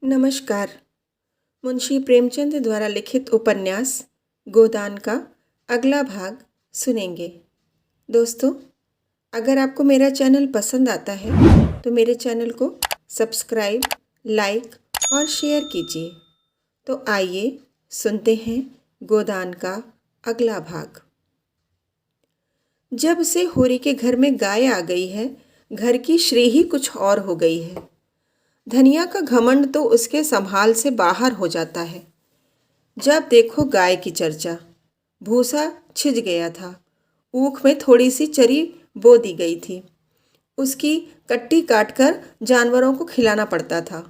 नमस्कार। मुंशी प्रेमचंद द्वारा लिखित उपन्यास गोदान का अगला भाग सुनेंगे। दोस्तों, अगर आपको मेरा चैनल पसंद आता है तो मेरे चैनल को सब्सक्राइब, लाइक और शेयर कीजिए। तो आइए सुनते हैं गोदान का अगला भाग। जब से होरी के घर में गाय आ गई है, घर की श्री ही कुछ और हो गई है। धनिया का घमंड तो उसके संभाल से बाहर हो जाता है। जब देखो गाय की चर्चा। भूसा छिज गया था, ऊख में थोड़ी सी चरी बो दी गई थी, उसकी कट्टी काटकर जानवरों को खिलाना पड़ता था।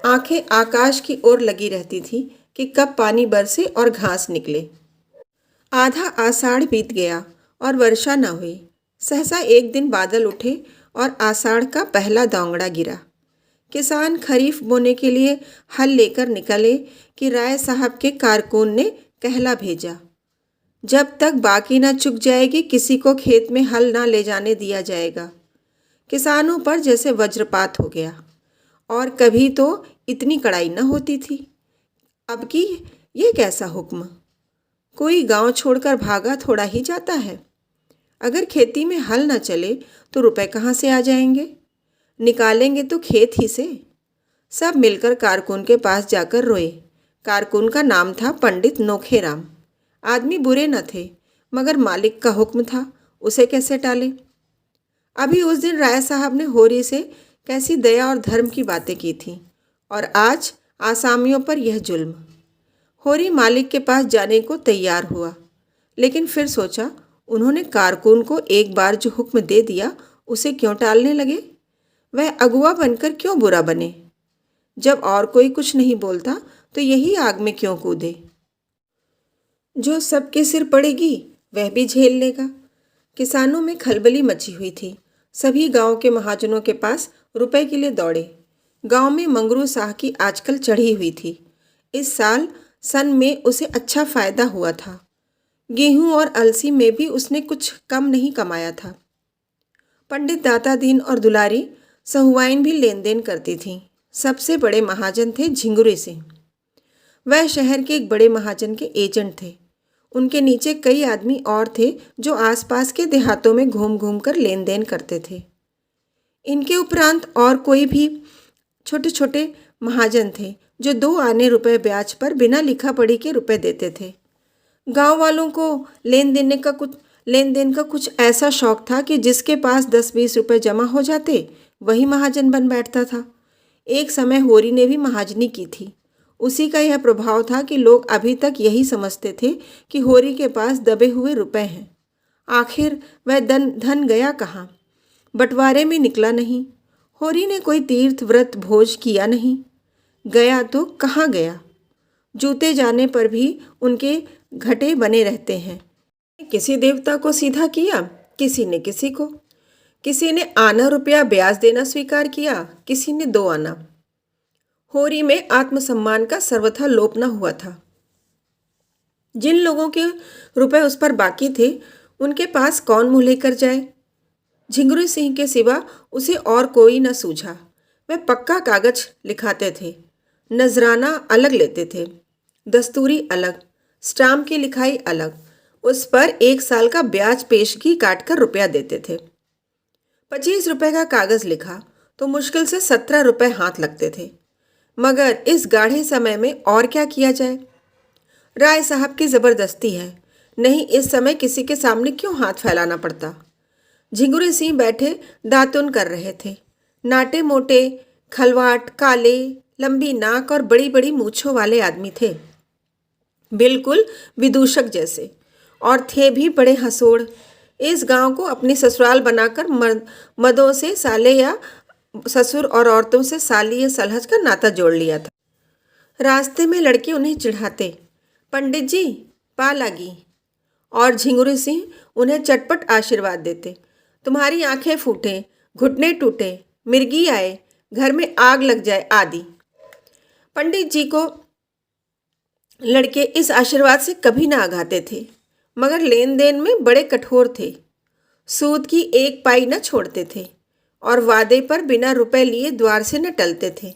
आंखें आकाश की ओर लगी रहती थी कि कब पानी बरसे और घास निकले। आधा आषाढ़ बीत गया और वर्षा न हुई। सहसा एक दिन बादल उठे और आषाढ़ का पहला दोंगड़ा गिरा। किसान खरीफ बोने के लिए हल लेकर निकले कि राय साहब के कारकुन ने कहला भेजा, जब तक बाकी न चुक जाएगी किसी को खेत में हल ना ले जाने दिया जाएगा। किसानों पर जैसे वज्रपात हो गया। और कभी तो इतनी कड़ाई न होती थी, अब की ये कैसा हुक्म। कोई गांव छोड़कर भागा थोड़ा ही जाता है। अगर खेती में हल न चले तो रुपए कहाँ से आ जाएंगे। निकालेंगे तो खेत ही से। सब मिलकर कारकुन के पास जाकर रोए। कारकुन का नाम था पंडित नोखेराम। आदमी बुरे न थे, मगर मालिक का हुक्म था, उसे कैसे टाले। अभी उस दिन राय साहब ने होरी से कैसी दया और धर्म की बातें की थी, और आज आसामियों पर यह जुल्म। होरी मालिक के पास जाने को तैयार हुआ, लेकिन फिर सोचा उन्होंने कारकुन को एक बार जो हुक्म दे दिया उसे क्यों टालने लगे। वह अगुआ बनकर क्यों बुरा बने। जब और कोई कुछ नहीं बोलता तो यही आग में क्यों कूदे। जो सबके सिर पड़ेगी वह भी झेल लेगा। किसानों में खलबली मची हुई थी। सभी गांव के महाजनों के पास रुपए के लिए दौड़े। गांव में मंगरू शाह की आजकल चढ़ी हुई थी। इस साल सन में उसे अच्छा फायदा हुआ था। गेहूं और अलसी में भी उसने कुछ कम नहीं कमाया था। पंडित दाता दीन और दुलारी सहुआइन भी लेन देन करती थीं। सबसे बड़े महाजन थे झिंगुरी सिंह। वह शहर के एक बड़े महाजन के एजेंट थे। उनके नीचे कई आदमी और थे जो आसपास के देहातों में घूम घूम कर लेन देन करते थे। इनके उपरांत और कोई भी छोटे छोटे महाजन थे जो 2 आने रुपए ब्याज पर बिना लिखा पढ़ी के रुपए देते थे। गांव वालों को लेन देन का कुछ ऐसा शौक था कि जिसके पास 10-20 रुपए जमा हो जाते वही महाजन बन बैठता था। एक समय होरी ने भी महाजनी की थी। उसी का यह प्रभाव था कि लोग अभी तक यही समझते थे कि होरी के पास दबे हुए रुपए हैं। आखिर वह धन गया कहाँ। बंटवारे में निकला नहीं। होरी ने कोई तीर्थ व्रत भोज किया नहीं। गया तो कहाँ गया। जूते जाने पर भी उनके घटे बने रहते हैं। किसी देवता को सीधा किया, किसी ने किसी को। किसी ने आना रुपया ब्याज देना स्वीकार किया, किसी ने 2 आना। होरी में आत्मसम्मान का सर्वथा लोप न हुआ था। जिन लोगों के रुपए उस पर बाकी थे उनके पास कौन मुंह लेकर जाए। झिंगुरी सिंह के सिवा उसे और कोई न सूझा। वह पक्का कागज लिखाते थे, नजराना अलग लेते थे, दस्तूरी अलग, स्टाम्प की लिखाई अलग, उस पर 1 साल का ब्याज पेशगी काटकर रुपया देते थे। 25 रुपए का कागज लिखा तो मुश्किल से 17 रुपए हाथ लगते थे। मगर इस गाढ़े समय में और क्या किया जाए। राय साहब की ज़बरदस्ती है, नहीं इस समय किसी के सामने क्यों हाथ फैलाना पड़ता। झिंगुरी सिंह बैठे दातुन कर रहे थे। नाटे मोटे, खलवाट, काले, लंबी नाक और बड़ी बड़ी मूछों वाले आदमी थे, बिल्कुल विदूषक जैसे, और थे भी बड़े हंसोड़। इस गांव को अपनी ससुराल बनाकर मर्दों से साले या ससुर और औरतों से साली या सलहज का नाता जोड़ लिया था। रास्ते में लड़के उन्हें चिढ़ाते, पंडित जी पा लागी, और झिंगुरी सिंह उन्हें चटपट आशीर्वाद देते, तुम्हारी आंखें फूटें, घुटने टूटे, मिर्गी आए, घर में आग लग जाए आदि। पंडित जी को लड़के इस आशीर्वाद से कभी ना आघाते थे, मगर लेन देन में बड़े कठोर थे। सूद की 1 पाई न छोड़ते थे और वादे पर बिना रुपए लिए द्वार से न टलते थे।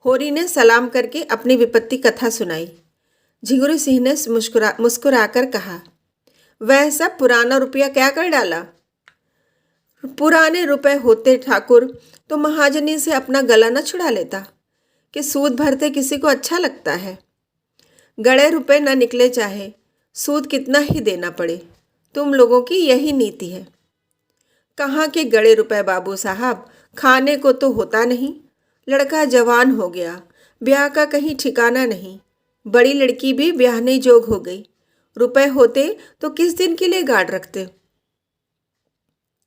होरी ने सलाम करके अपनी विपत्ति कथा सुनाई। झिंगुर सिंह ने मुस्कुराकर कहा, वह सब पुराना रुपया क्या कर डाला? पुराने रुपए होते ठाकुर तो महाजनी से अपना गला न छुड़ा लेता कि सूद भरते किसी को अच्छा लगता है। गड़े रुपए न निकले चाहे सूद कितना ही देना पड़े, तुम लोगों की यही नीति है। कहाँ के गड़े रुपए बाबू साहब, खाने को तो होता नहीं। लड़का जवान हो गया, ब्याह का कहीं ठिकाना नहीं। बड़ी लड़की भी ब्याहने जोग हो गई। रुपए होते तो किस दिन के लिए गाड़ रखते।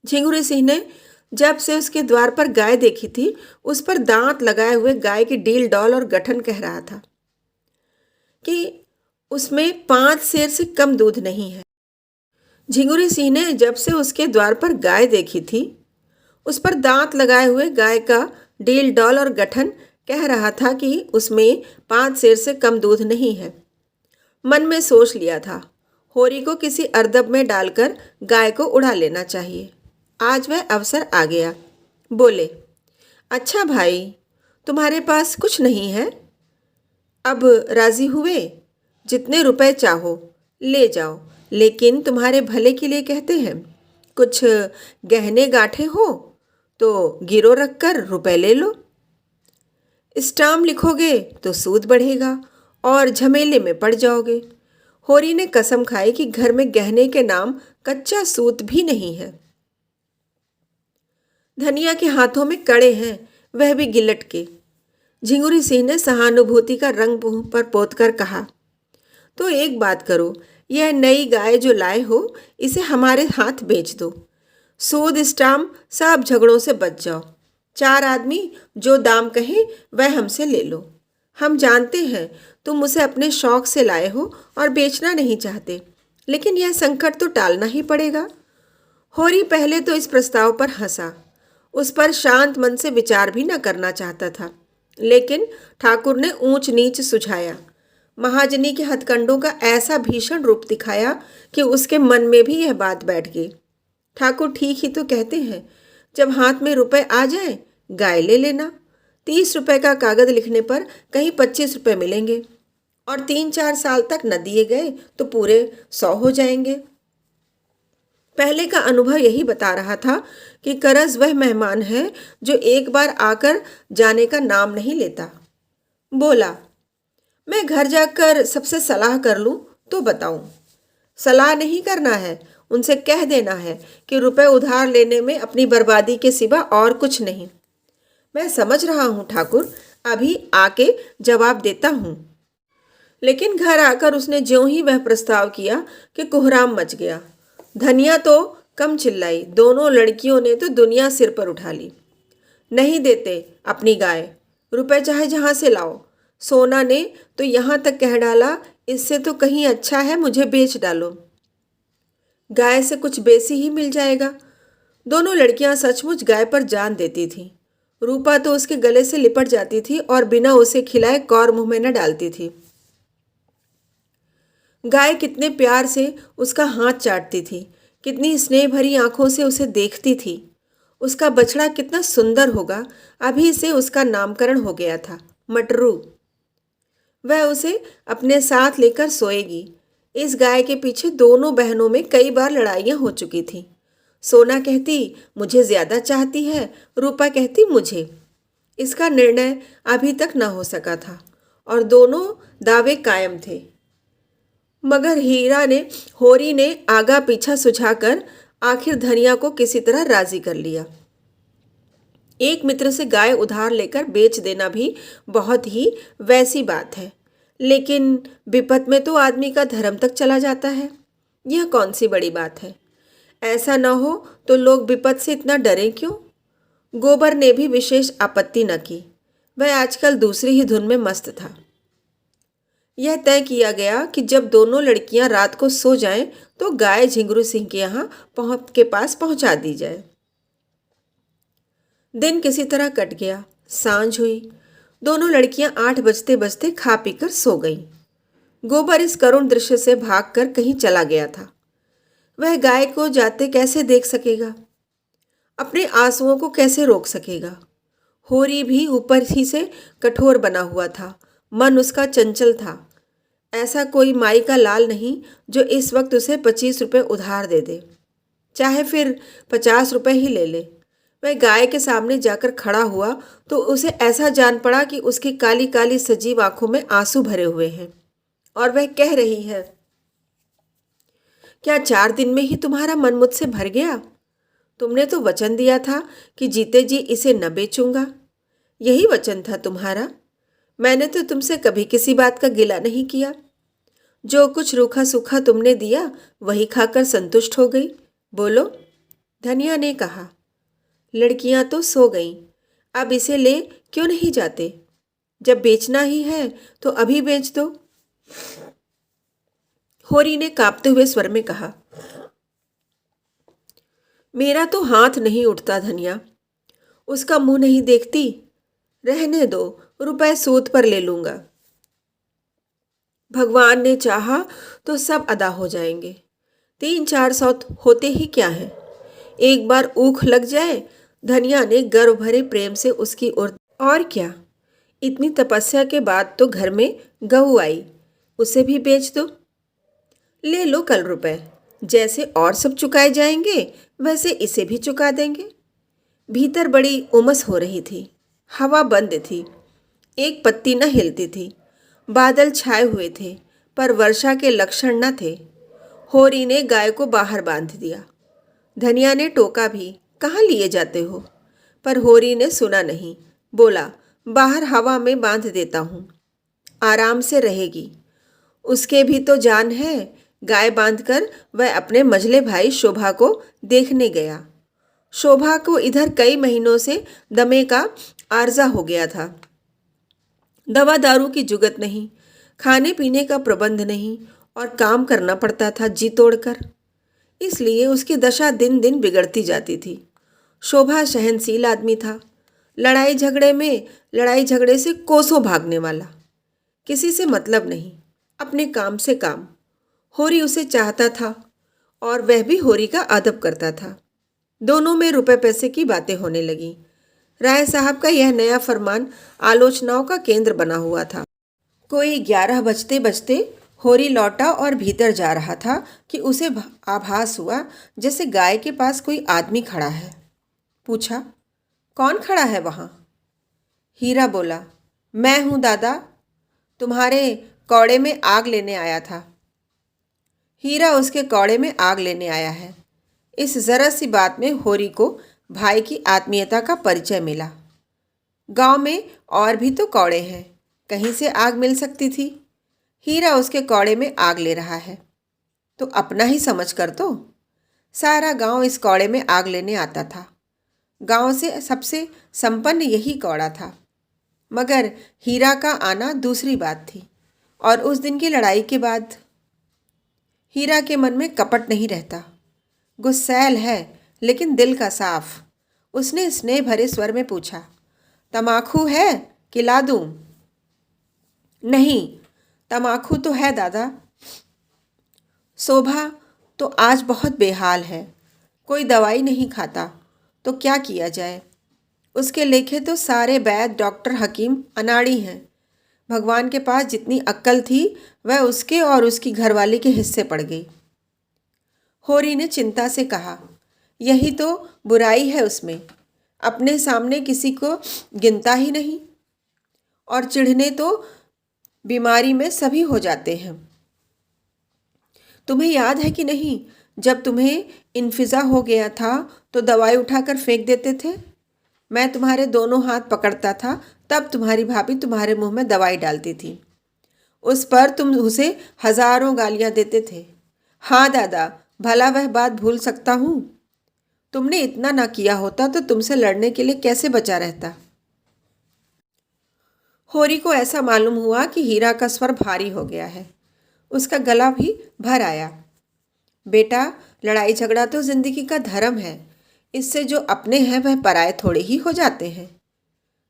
झिंगुर सिंह ने जब से उसके द्वार पर गाय देखी थी, उस पर दांत लगाए हुए गाय की डील डौल और गठन कह रहा था कि उसमें 5 सेर से कम दूध नहीं है। झिंगुर सिंह ने जब से उसके द्वार पर गाय देखी थी, उस पर दांत लगाए हुए गाय का डील डौल और गठन कह रहा था कि उसमें 5 सेर से कम दूध नहीं है। मन में सोच लिया था, होरी को किसी अर्दब में डालकर गाय को उड़ा लेना चाहिए। आज वह अवसर आ गया। बोले, अच्छा भाई, तुम्हारे पास कुछ नहीं है? अब राजी हुए? जितने रुपए चाहो ले जाओ, लेकिन तुम्हारे भले के लिए कहते हैं। कुछ गहने गांठे हो तो गिरो रखकर रुपए ले लो। स्टाम्प लिखोगे तो सूद बढ़ेगा और झमेले में पड़ जाओगे। होरी ने कसम खाई कि घर में गहने के नाम कच्चा सूत भी नहीं है। धनिया के हाथों में कड़े हैं, वह भी गिलट के। झिंगुर सिंह ने सहानुभूति का रंग मुंह पर पोत कर कहा, तो एक बात करो, यह नई गाय जो लाए हो इसे हमारे हाथ बेच दो। सूद स्टाम्प सब झगड़ों से बच जाओ। 4 आदमी जो दाम कहें वह हमसे ले लो। हम जानते हैं तुम उसे अपने शौक से लाए हो और बेचना नहीं चाहते, लेकिन यह संकट तो टालना ही पड़ेगा। होरी पहले तो इस प्रस्ताव पर हंसा। उस पर शांत मन से विचार भी न करना चाहता था, लेकिन ठाकुर ने ऊंच नीच सुझाया। महाजनी के हथकंडों का ऐसा भीषण रूप दिखाया कि उसके मन में भी यह बात बैठ गई। ठाकुर ठीक ही तो कहते हैं, जब हाथ में रुपए आ जाए गाय ले लेना। 30 रुपए का कागज लिखने पर कहीं 25 रुपए मिलेंगे और 3-4 साल तक न दिए गए तो पूरे 100 हो जाएंगे। पहले का अनुभव यही बता रहा था कि करज वह मेहमान है जो एक बार आकर जाने का नाम नहीं लेता। बोला, मैं घर जाकर सबसे सलाह कर लूं तो बताऊं। सलाह नहीं करना है, उनसे कह देना है कि रुपए उधार लेने में अपनी बर्बादी के सिवा और कुछ नहीं। मैं समझ रहा हूं ठाकुर, अभी आके जवाब देता हूं। लेकिन घर आकर उसने ज्यों ही वह प्रस्ताव किया कि कोहराम मच गया। धनिया तो कम चिल्लाई, दोनों लड़कियों ने तो दुनिया सिर पर उठा ली। नहीं देते अपनी गाय, रुपए चाहे जहाँ से लाओ। सोना ने तो यहाँ तक कह डाला, इससे तो कहीं अच्छा है मुझे बेच डालो, गाय से कुछ बेसी ही मिल जाएगा। दोनों लड़कियां सचमुच गाय पर जान देती थीं। रूपा तो उसके गले से लिपट जाती थी और बिना उसे खिलाए कौर मुंह में न डालती थी। गाय कितने प्यार से उसका हाथ चाटती थी, कितनी स्नेह भरी आंखों से उसे देखती थी। उसका बछड़ा कितना सुंदर होगा, अभी से उसका नामकरण हो गया था, मटरू। वह उसे अपने साथ लेकर सोएगी। इस गाय के पीछे दोनों बहनों में कई बार लड़ाइयाँ हो चुकी थीं। सोना कहती मुझे ज़्यादा चाहती है, रूपा कहती मुझे। इसका निर्णय अभी तक न हो सका था और दोनों दावे कायम थे। मगर होरी ने आगा पीछा सुझाकर आखिर धनिया को किसी तरह राजी कर लिया। एक मित्र से गाय उधार लेकर बेच देना भी बहुत ही वैसी बात है, लेकिन विपत में तो आदमी का धर्म तक चला जाता है। यह कौन सी बड़ी बात है? ऐसा न हो तो लोग विपत से इतना डरें क्यों? गोबर ने भी विशेष आपत्ति न की, वह आजकल दूसरी ही धुन में मस्त था। यह तय किया गया कि जब दोनों लड़कियां रात को सो जाएं तो गाय झिंगुर सिंह के यहाँ के पास पहुंचा दी जाए। दिन किसी तरह कट गया। सांझ हुई। दोनों लड़कियां 8 बजते बजते खा पीकर सो गईं। गोबर इस करुण दृश्य से भागकर कहीं चला गया था। वह गाय को जाते कैसे देख सकेगा? अपने आंसुओं को कैसे रोक सकेगा? होरी भी ऊपर ही से कठोर बना हुआ था। मन उसका चंचल था। ऐसा कोई माई का लाल नहीं जो इस वक्त उसे 25 रुपये उधार दे दे, चाहे फिर 50 रुपये ही ले ले। वह गाय के सामने जाकर खड़ा हुआ तो उसे ऐसा जान पड़ा कि उसकी काली काली सजीव आंखों में आंसू भरे हुए हैं और वह कह रही है, क्या 4 दिन में ही तुम्हारा मन मुझसे भर गया? तुमने तो वचन दिया था कि जीते जी इसे न बेचूंगा। यही वचन था तुम्हारा। मैंने तो तुमसे कभी किसी बात का गिला नहीं किया। जो कुछ रूखा सूखा तुमने दिया वही खाकर संतुष्ट हो गई। बोलो। धनिया ने कहा, लड़कियां तो सो गईं। अब इसे ले क्यों नहीं जाते? जब बेचना ही है तो अभी बेच दो। होरी ने कांपते हुए स्वर में कहा, मेरा तो हाथ नहीं उठता धनिया। उसका मुंह नहीं देखती। रहने दो, रुपए सूद पर ले लूंगा। भगवान ने चाहा तो सब अदा हो जाएंगे। 300-400 होते ही क्या है? एक बार ऊख लग जाए। धनिया ने गर्व भरे प्रेम से उसकी ओर, और क्या, इतनी तपस्या के बाद तो घर में गऊ आई, उसे भी बेच दो। ले लो कल रुपए। जैसे और सब चुकाए जाएंगे वैसे इसे भी चुका देंगे। भीतर बड़ी उमस हो रही थी। हवा बंद थी। एक पत्ती न हिलती थी। बादल छाए हुए थे पर वर्षा के लक्षण न थे। होरी ने गाय को बाहर बांध दिया। धनिया ने टोका भी, कहाँ लिए जाते हो? पर होरी ने सुना नहीं। बोला, बाहर हवा में बांध देता हूँ, आराम से रहेगी। उसके भी तो जान है। गाय बांधकर वह अपने मझले भाई शोभा को देखने गया। शोभा को इधर कई महीनों से दमे का आर्जा हो गया था। दवा दारू की जुगत नहीं, खाने पीने का प्रबंध नहीं और काम करना पड़ता था जी तोड़कर। इसलिए उसकी दशा दिन दिन बिगड़ती जाती थी। शोभा सहनशील आदमी था। लड़ाई झगड़े से कोसों भागने वाला। किसी से मतलब नहीं, अपने काम से काम। होरी उसे चाहता था और वह भी होरी का अदब करता था। दोनों में रुपए पैसे की बातें होने लगी। राय साहब का यह नया फरमान आलोचनाओं का केंद्र बना हुआ था। कोई 11 बजते बजते होरी लौटा और भीतर जा रहा था कि उसे आभास हुआ जैसे गाय के पास कोई आदमी खड़ा है। पूछा, कौन खड़ा है वहाँ? हीरा बोला, मैं हूँ दादा, तुम्हारे कौड़े में आग लेने आया था। हीरा उसके कौड़े में आग लेने आया है। इस जरा सी बात में होरी को भाई की आत्मीयता का परिचय मिला। गांव में और भी तो कौड़े हैं, कहीं से आग मिल सकती थी। हीरा उसके कौड़े में आग ले रहा है तो अपना ही समझ कर तो। सारा गांव इस कौड़े में आग लेने आता था। गांव से सबसे संपन्न यही कौड़ा था। मगर हीरा का आना दूसरी बात थी। और उस दिन की लड़ाई के बाद हीरा के मन में कपट नहीं रहता। गुस्सैल है लेकिन दिल का साफ। उसने स्नेह भरे स्वर में पूछा, तमाखू है कि ला दूं? नहीं, तमाखू तो है दादा। शोभा तो आज बहुत बेहाल है। कोई दवाई नहीं खाता तो क्या किया जाए? उसके लेखे तो सारे वैद्य डॉक्टर हकीम अनाड़ी हैं। भगवान के पास जितनी अक्ल थी वह उसके और उसकी घरवाली के हिस्से पड़ गई। होरी ने चिंता से कहा, यही तो बुराई है उसमें, अपने सामने किसी को गिनता ही नहीं। और चिढ़ने तो बीमारी में सभी हो जाते हैं। तुम्हें याद है कि नहीं, जब तुम्हें इन्फिज़ा हो गया था तो दवाई उठाकर फेंक देते थे। मैं तुम्हारे दोनों हाथ पकड़ता था, तब तुम्हारी भाभी तुम्हारे मुंह में दवाई डालती थी। उस पर तुम उसे हजारों गालियां देते थे। हाँ दादा, भला वह बात भूल सकता हूँ? तुमने इतना ना किया होता तो तुमसे लड़ने के लिए कैसे बचा रहता। होरी को ऐसा मालूम हुआ कि हीरा का स्वर भारी हो गया है। उसका गला भी भर आया। बेटा, लड़ाई झगड़ा तो जिंदगी का धर्म है। इससे जो अपने हैं वह पराये थोड़े ही हो जाते हैं।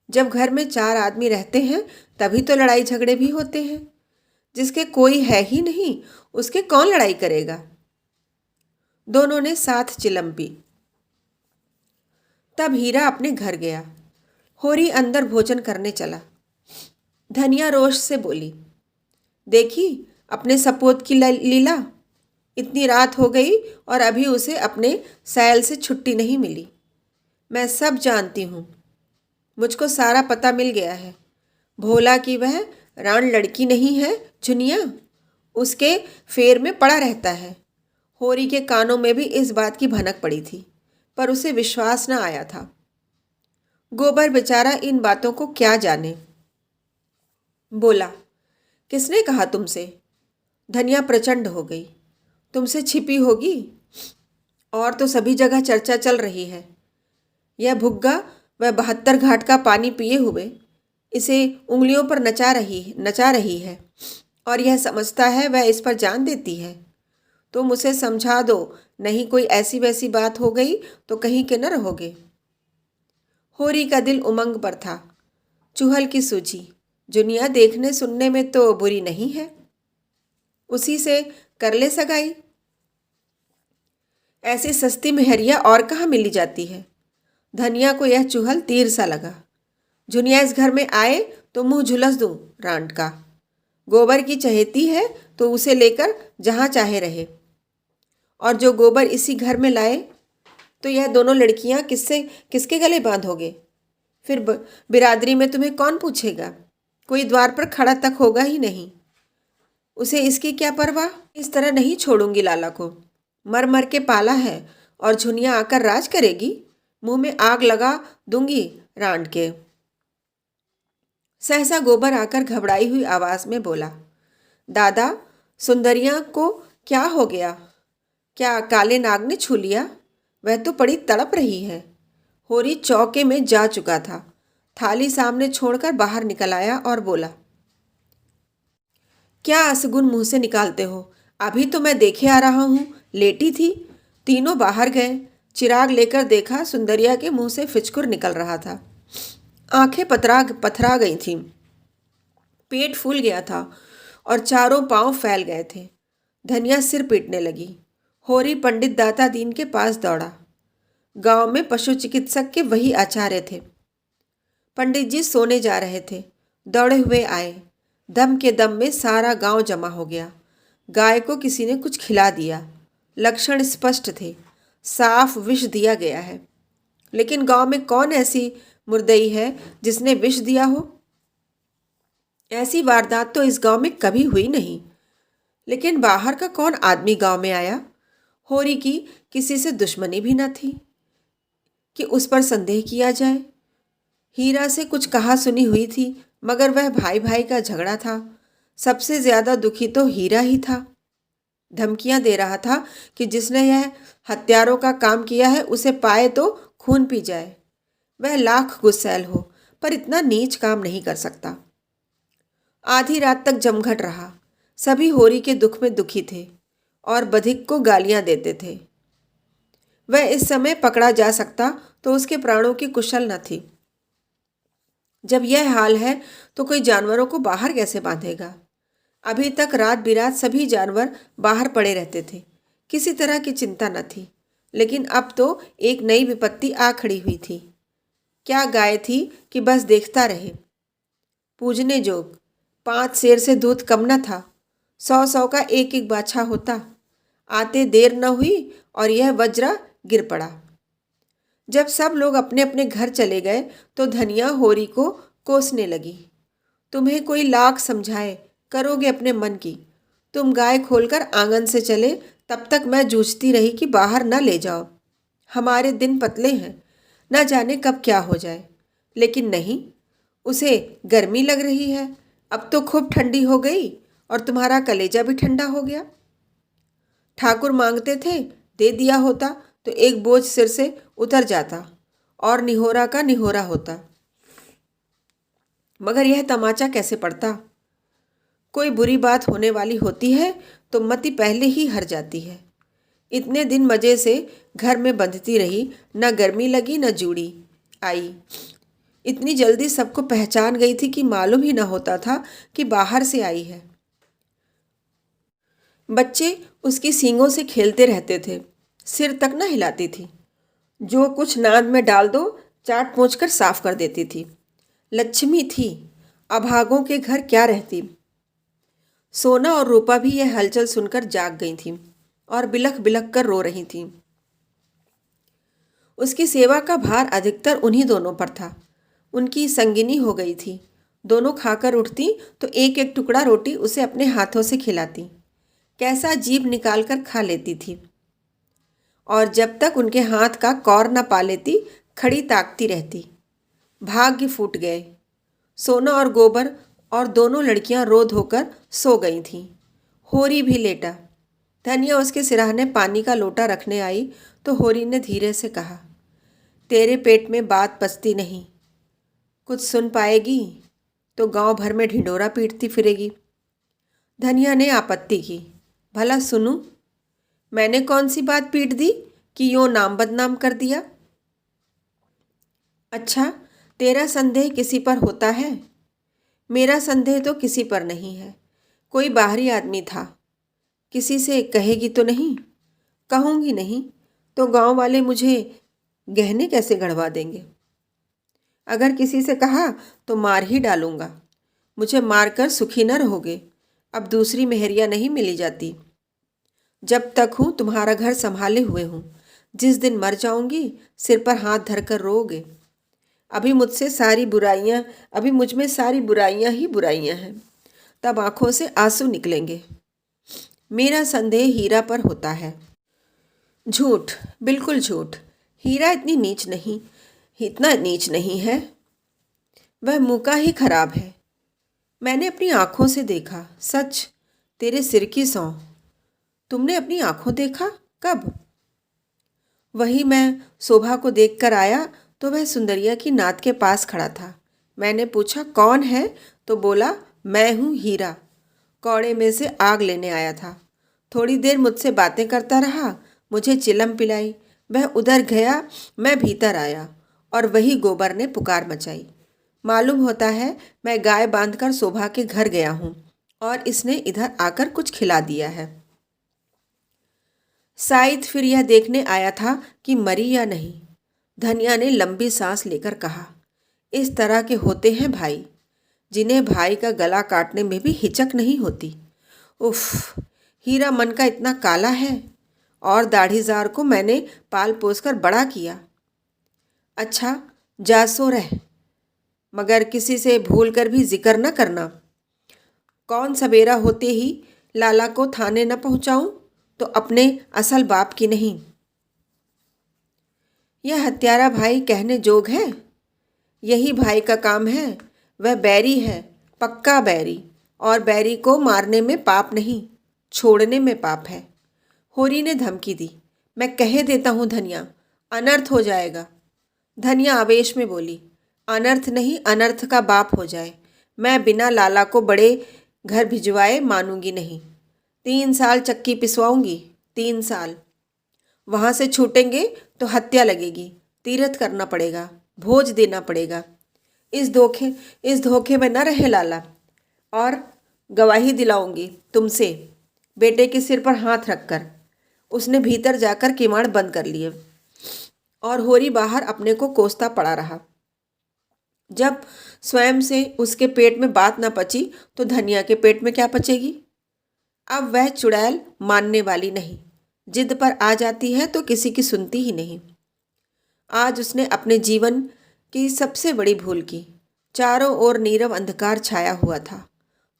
जब घर में 4 आदमी रहते हैं तभी तो लड़ाई झगड़े भी होते हैं। जिसके कोई है ही नहीं उसके कौन लड़ाई करेगा? दोनों ने साथ चिलम पी। तब हीरा अपने घर गया। होरी अंदर भोजन करने चला। धनिया रोष से बोली, देखी अपने सपूत की लीला। इतनी रात हो गई और अभी उसे अपने सैल से छुट्टी नहीं मिली। मैं सब जानती हूँ, मुझको सारा पता मिल गया है। भोला की वह रान लड़की नहीं है चुनिया, उसके फेर में पड़ा रहता है। होरी के कानों में भी इस बात की भनक पड़ी थी, पर उसे विश्वास न आया था। गोबर बेचारा इन बातों को क्या जाने। बोला, किसने कहा तुमसे? धनिया प्रचंड हो गई। तुमसे छिपी होगी, और तो सभी जगह चर्चा चल रही है। यह भुग्गा वह 72 घाट का पानी पिए हुए इसे उंगलियों पर नचा रही है, और यह समझता है वह इस पर जान देती है। तुम उसे समझा दो, नहीं कोई ऐसी वैसी बात हो गई तो कहीं के न रहोगे। होरी का दिल उमंग पर था। चूहल की सूझी, जुनिया देखने सुनने में तो बुरी नहीं है, उसी से कर ले सगाई। ऐसी सस्ती मेहरिया और कहाँ मिली जाती है। धनिया को यह चूहल तीर सा लगा। जुनिया इस घर में आए तो मुंह झुलस दूं रांट का। गोबर की चहेती है तो उसे लेकर जहाँ चाहे रहे, और जो गोबर इसी घर में लाए तो यह दोनों लड़कियां किसके गले बांधोगे? फिर बिरादरी में तुम्हें कौन पूछेगा? कोई द्वार पर खड़ा तक होगा ही नहीं। उसे इसकी क्या परवाह? इस तरह नहीं छोड़ूंगी लाला को। मर मर के पाला है, और झुनिया आकर राज करेगी। मुंह में आग लगा दूंगी रांड के। सहसा गोबर आकर घबराई हुई आवाज में बोला, दादा, सुंदरिया को क्या हो गया? क्या काले नाग ने छू लिया? वह तो बड़ी तड़प रही है। होरी चौके में जा चुका था। थाली सामने छोड़कर बाहर निकल आया और बोला, क्या असगुन मुंह से निकालते हो? अभी तो मैं देखे आ रहा हूँ, लेटी थी। तीनों बाहर गए। चिराग लेकर देखा, सुंदरिया के मुंह से फिचकुर निकल रहा था। आंखें पथरा गई थीं। पेट फूल गया था और चारों पांव फैल गए थे। धनिया सिर पीटने लगी। होरी पंडित दाता दीन के पास दौड़ा। गांव में पशु चिकित्सक के वही आचार्य थे। पंडित जी सोने जा रहे थे, दौड़े हुए आए। दम के दम में सारा गांव जमा हो गया। गाय को किसी ने कुछ खिला दिया। लक्षण स्पष्ट थे, साफ विष दिया गया है। लेकिन गांव में कौन ऐसी मुर्दई है जिसने विष दिया हो? ऐसी वारदात तो इस गांव में कभी हुई नहीं। लेकिन बाहर का कौन आदमी गांव में आया? होरी की किसी से दुश्मनी भी न थी कि उस पर संदेह किया जाए। हीरा से कुछ कहा सुनी हुई थी, मगर वह भाई भाई का झगड़ा था। सबसे ज्यादा दुखी तो हीरा ही था। धमकियां दे रहा था कि जिसने यह हत्यारों का काम किया है उसे पाए तो खून पी जाए। वह लाख गुस्सैल हो, पर इतना नीच काम नहीं कर सकता। आधी रात तक जमघट रहा। सभी होरी के दुख में दुखी थे और बधिक को गालियां देते थे। वह इस समय पकड़ा जा सकता तो उसके प्राणों की कुशल न थी। जब यह हाल है तो कोई जानवरों को बाहर कैसे बांधेगा? अभी तक रात बिरात सभी जानवर बाहर पड़े रहते थे, किसी तरह की चिंता न थी। लेकिन अब तो एक नई विपत्ति आ खड़ी हुई थी। क्या गाय थी कि बस देखता रहे। पूजने जोग 5 सेर से दूध कम न था। 100 का एक एक बाछा होता। आते देर न हुई और यह वज्रा गिर पड़ा। जब सब लोग अपने अपने घर चले गए तो धनिया होरी को कोसने लगी। तुम्हें कोई लाख समझाए, करोगे अपने मन की। तुम गाय खोलकर आंगन से चले, तब तक मैं जूझती रही कि बाहर न ले जाओ। हमारे दिन पतले हैं, न जाने कब क्या हो जाए। लेकिन नहीं, उसे गर्मी लग रही है। अब तो खूब ठंडी हो गई और तुम्हारा कलेजा भी ठंडा हो गया। ठाकुर मांगते थे, दे दिया होता तो एक बोझ सिर से उतर जाता और निहोरा का निहोरा होता। मगर यह तमाचा कैसे पड़ता? कोई बुरी बात होने वाली होती है तो मति पहले ही हर जाती है। इतने दिन मजे से घर में बंधती रही, न गर्मी लगी न जूड़ी आई। इतनी जल्दी सबको पहचान गई थी कि मालूम ही न होता था कि बाहर से आई है। बच्चे उसकी सींगों से खेलते रहते थे, सिर तक न हिलाती थी। जो कुछ नाद में डाल दो चाट पोंछ कर साफ कर देती थी। लक्ष्मी थी, अभागों के घर क्या रहती। सोना और रूपा भी यह हलचल सुनकर जाग गई थीं और बिलख बिलख कर रो रही थीं। उसकी सेवा का भार अधिकतर उन्हीं दोनों पर था। उनकी संगिनी हो गई थी। दोनों खाकर उठती तो एक एक टुकड़ा रोटी उसे अपने हाथों से खिलाती। कैसा जीभ निकाल कर खा लेती थी और जब तक उनके हाथ का कौर न पा लेती खड़ी ताकती रहती। भाग्य फूट गए। सोना और गोबर और दोनों लड़कियां रो धोकर सो गई थीं। होरी भी लेटा। धनिया उसके सिरहाने पानी का लोटा रखने आई तो होरी ने धीरे से कहा, तेरे पेट में बात पचती नहीं, कुछ सुन पाएगी तो गांव भर में ढिंढोरा पीटती फिरेगी। धनिया ने आपत्ति की, भला सुनूं, मैंने कौन सी बात पीट दी कि यूँ नाम बदनाम कर दिया। अच्छा, तेरा संदेह किसी पर होता है? मेरा संदेह तो किसी पर नहीं है। कोई बाहरी आदमी था। किसी से कहेगी तो नहीं? कहूँगी नहीं तो गांव वाले मुझे गहने कैसे गढ़वा देंगे। अगर किसी से कहा तो मार ही डालूंगा। मुझे मारकर सुखी न रहोगे। अब दूसरी मेहरिया नहीं मिली जाती। जब तक हूँ तुम्हारा घर संभाले हुए हूँ। जिस दिन मर जाऊंगी सिर पर हाथ धरकर रोओगे। अभी मुझ में सारी बुराइयां ही बुराइयां हैं। तब आंखों से आंसू निकलेंगे। मेरा संदेह हीरा पर होता है। झूठ, बिल्कुल झूठ। हीरा इतना नीच नहीं है। वह मुँह का ही खराब है। मैंने अपनी आंखों से देखा। सच, तेरे सिर की सौं। तुमने अपनी आंखों देखा? कब? वही मैं शोभा को देखकर आया तो वह सुंदरिया की नात के पास खड़ा था। मैंने पूछा, कौन है? तो बोला, मैं हूँ हीरा। कौड़े में से आग लेने आया था। थोड़ी देर मुझसे बातें करता रहा। मुझे चिलम पिलाई। वह उधर गया, मैं भीतर आया और वही गोबर ने पुकार मचाई। मालूम होता है मैं गाय बांधकर शोभा के घर गया हूँ और इसने इधर आकर कुछ खिला दिया है। शायद फिर यह देखने आया था कि मरी या नहीं। धनिया ने लंबी सांस लेकर कहा, इस तरह के होते हैं भाई, जिन्हें भाई का गला काटने में भी हिचक नहीं होती। उफ, हीरा मन का इतना काला है। और दाढ़ीजार को मैंने पाल पोस कर बड़ा किया। अच्छा, जा सो रह, मगर किसी से भूल कर भी जिक्र न करना। कौन सवेरा होते ही लाला को थाने न पहुंचाऊं तो अपने असल बाप की नहीं। यह हत्यारा भाई कहने जोग है? यही भाई का काम है। वह बैरी है, पक्का बैरी, और बैरी को मारने में पाप नहीं, छोड़ने में पाप है। होरी ने धमकी दी। मैं कहे देता हूँ धनिया, अनर्थ हो जाएगा। धनिया आवेश में बोली, अनर्थ नहीं, अनर्थ का बाप हो जाए। मैं बिना लाला को बड़े घर भिजवाए मानूंगी नहीं। 3 साल चक्की पिसवाऊंगी। 3 साल। वहाँ से छूटेंगे तो हत्या लगेगी, तीरथ करना पड़ेगा, भोज देना पड़ेगा। इस धोखे में न रहे लाला। और गवाही दिलाऊंगी तुमसे, बेटे के सिर पर हाथ रखकर। उसने भीतर जाकर किवाड़ बंद कर लिए और होरी बाहर अपने को कोसता पड़ा रहा। जब स्वयं से उसके पेट में बात न पची तो धनिया के पेट में क्या पचेगी। अब वह चुड़ैल मानने वाली नहीं। जिद पर आ जाती है तो किसी की सुनती ही नहीं। आज उसने अपने जीवन की सबसे बड़ी भूल की। चारों ओर नीरव अंधकार छाया हुआ था।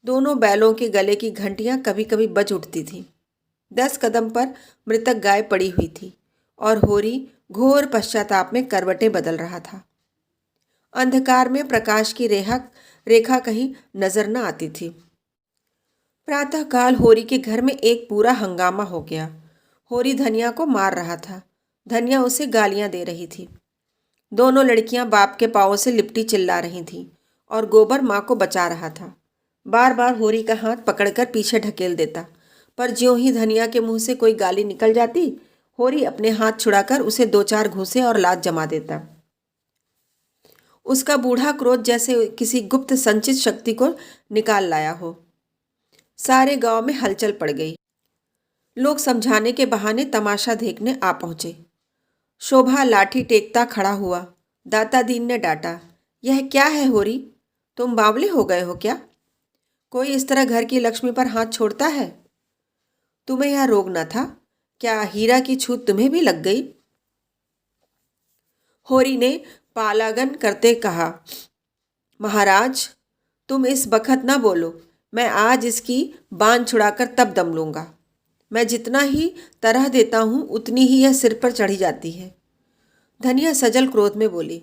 दोनों बैलों के गले की घंटियां कभी कभी बज उठती थीं। 10 कदम पर मृतक गाय पड़ी हुई थी और होरी घोर पश्चाताप में करवटें बदल रहा था। अंधकार में प्रकाश की रेखा कहीं नजर न आती थी। प्रातःकाल होरी के घर में एक पूरा हंगामा हो गया। होरी धनिया को मार रहा था। धनिया उसे गालियां दे रही थी। दोनों लड़कियां बाप के पांवों से लिपटी चिल्ला रही थीं और गोबर माँ को बचा रहा था। बार बार होरी का हाथ पकड़कर पीछे ढकेल देता, पर ज्यों ही धनिया के मुंह से कोई गाली निकल जाती, होरी अपने हाथ छुड़ाकर उसे 2-4 घूंसे और लात जमा देता। उसका बूढ़ा क्रोध जैसे किसी गुप्त संचित शक्ति को निकाल लाया हो। सारे गांव में हलचल पड़ गई। लोग समझाने के बहाने तमाशा देखने आ पहुंचे। शोभा लाठी टेकता खड़ा हुआ। दाता दीन ने डांटा। यह क्या है होरी, तुम बावले हो गए हो क्या? कोई इस तरह घर की लक्ष्मी पर हाथ छोड़ता है? तुम्हें यह रोग न था? क्या हीरा की छूत तुम्हें भी लग गई? होरी ने पालागन करते कहा, महाराज, तुम इस बखत ना बोलो। मैं आज इसकी बांध छुड़ाकर तब दम लूंगा। मैं जितना ही तरह देता हूं उतनी ही यह सिर पर चढ़ी जाती है। धनिया सजल क्रोध में बोली,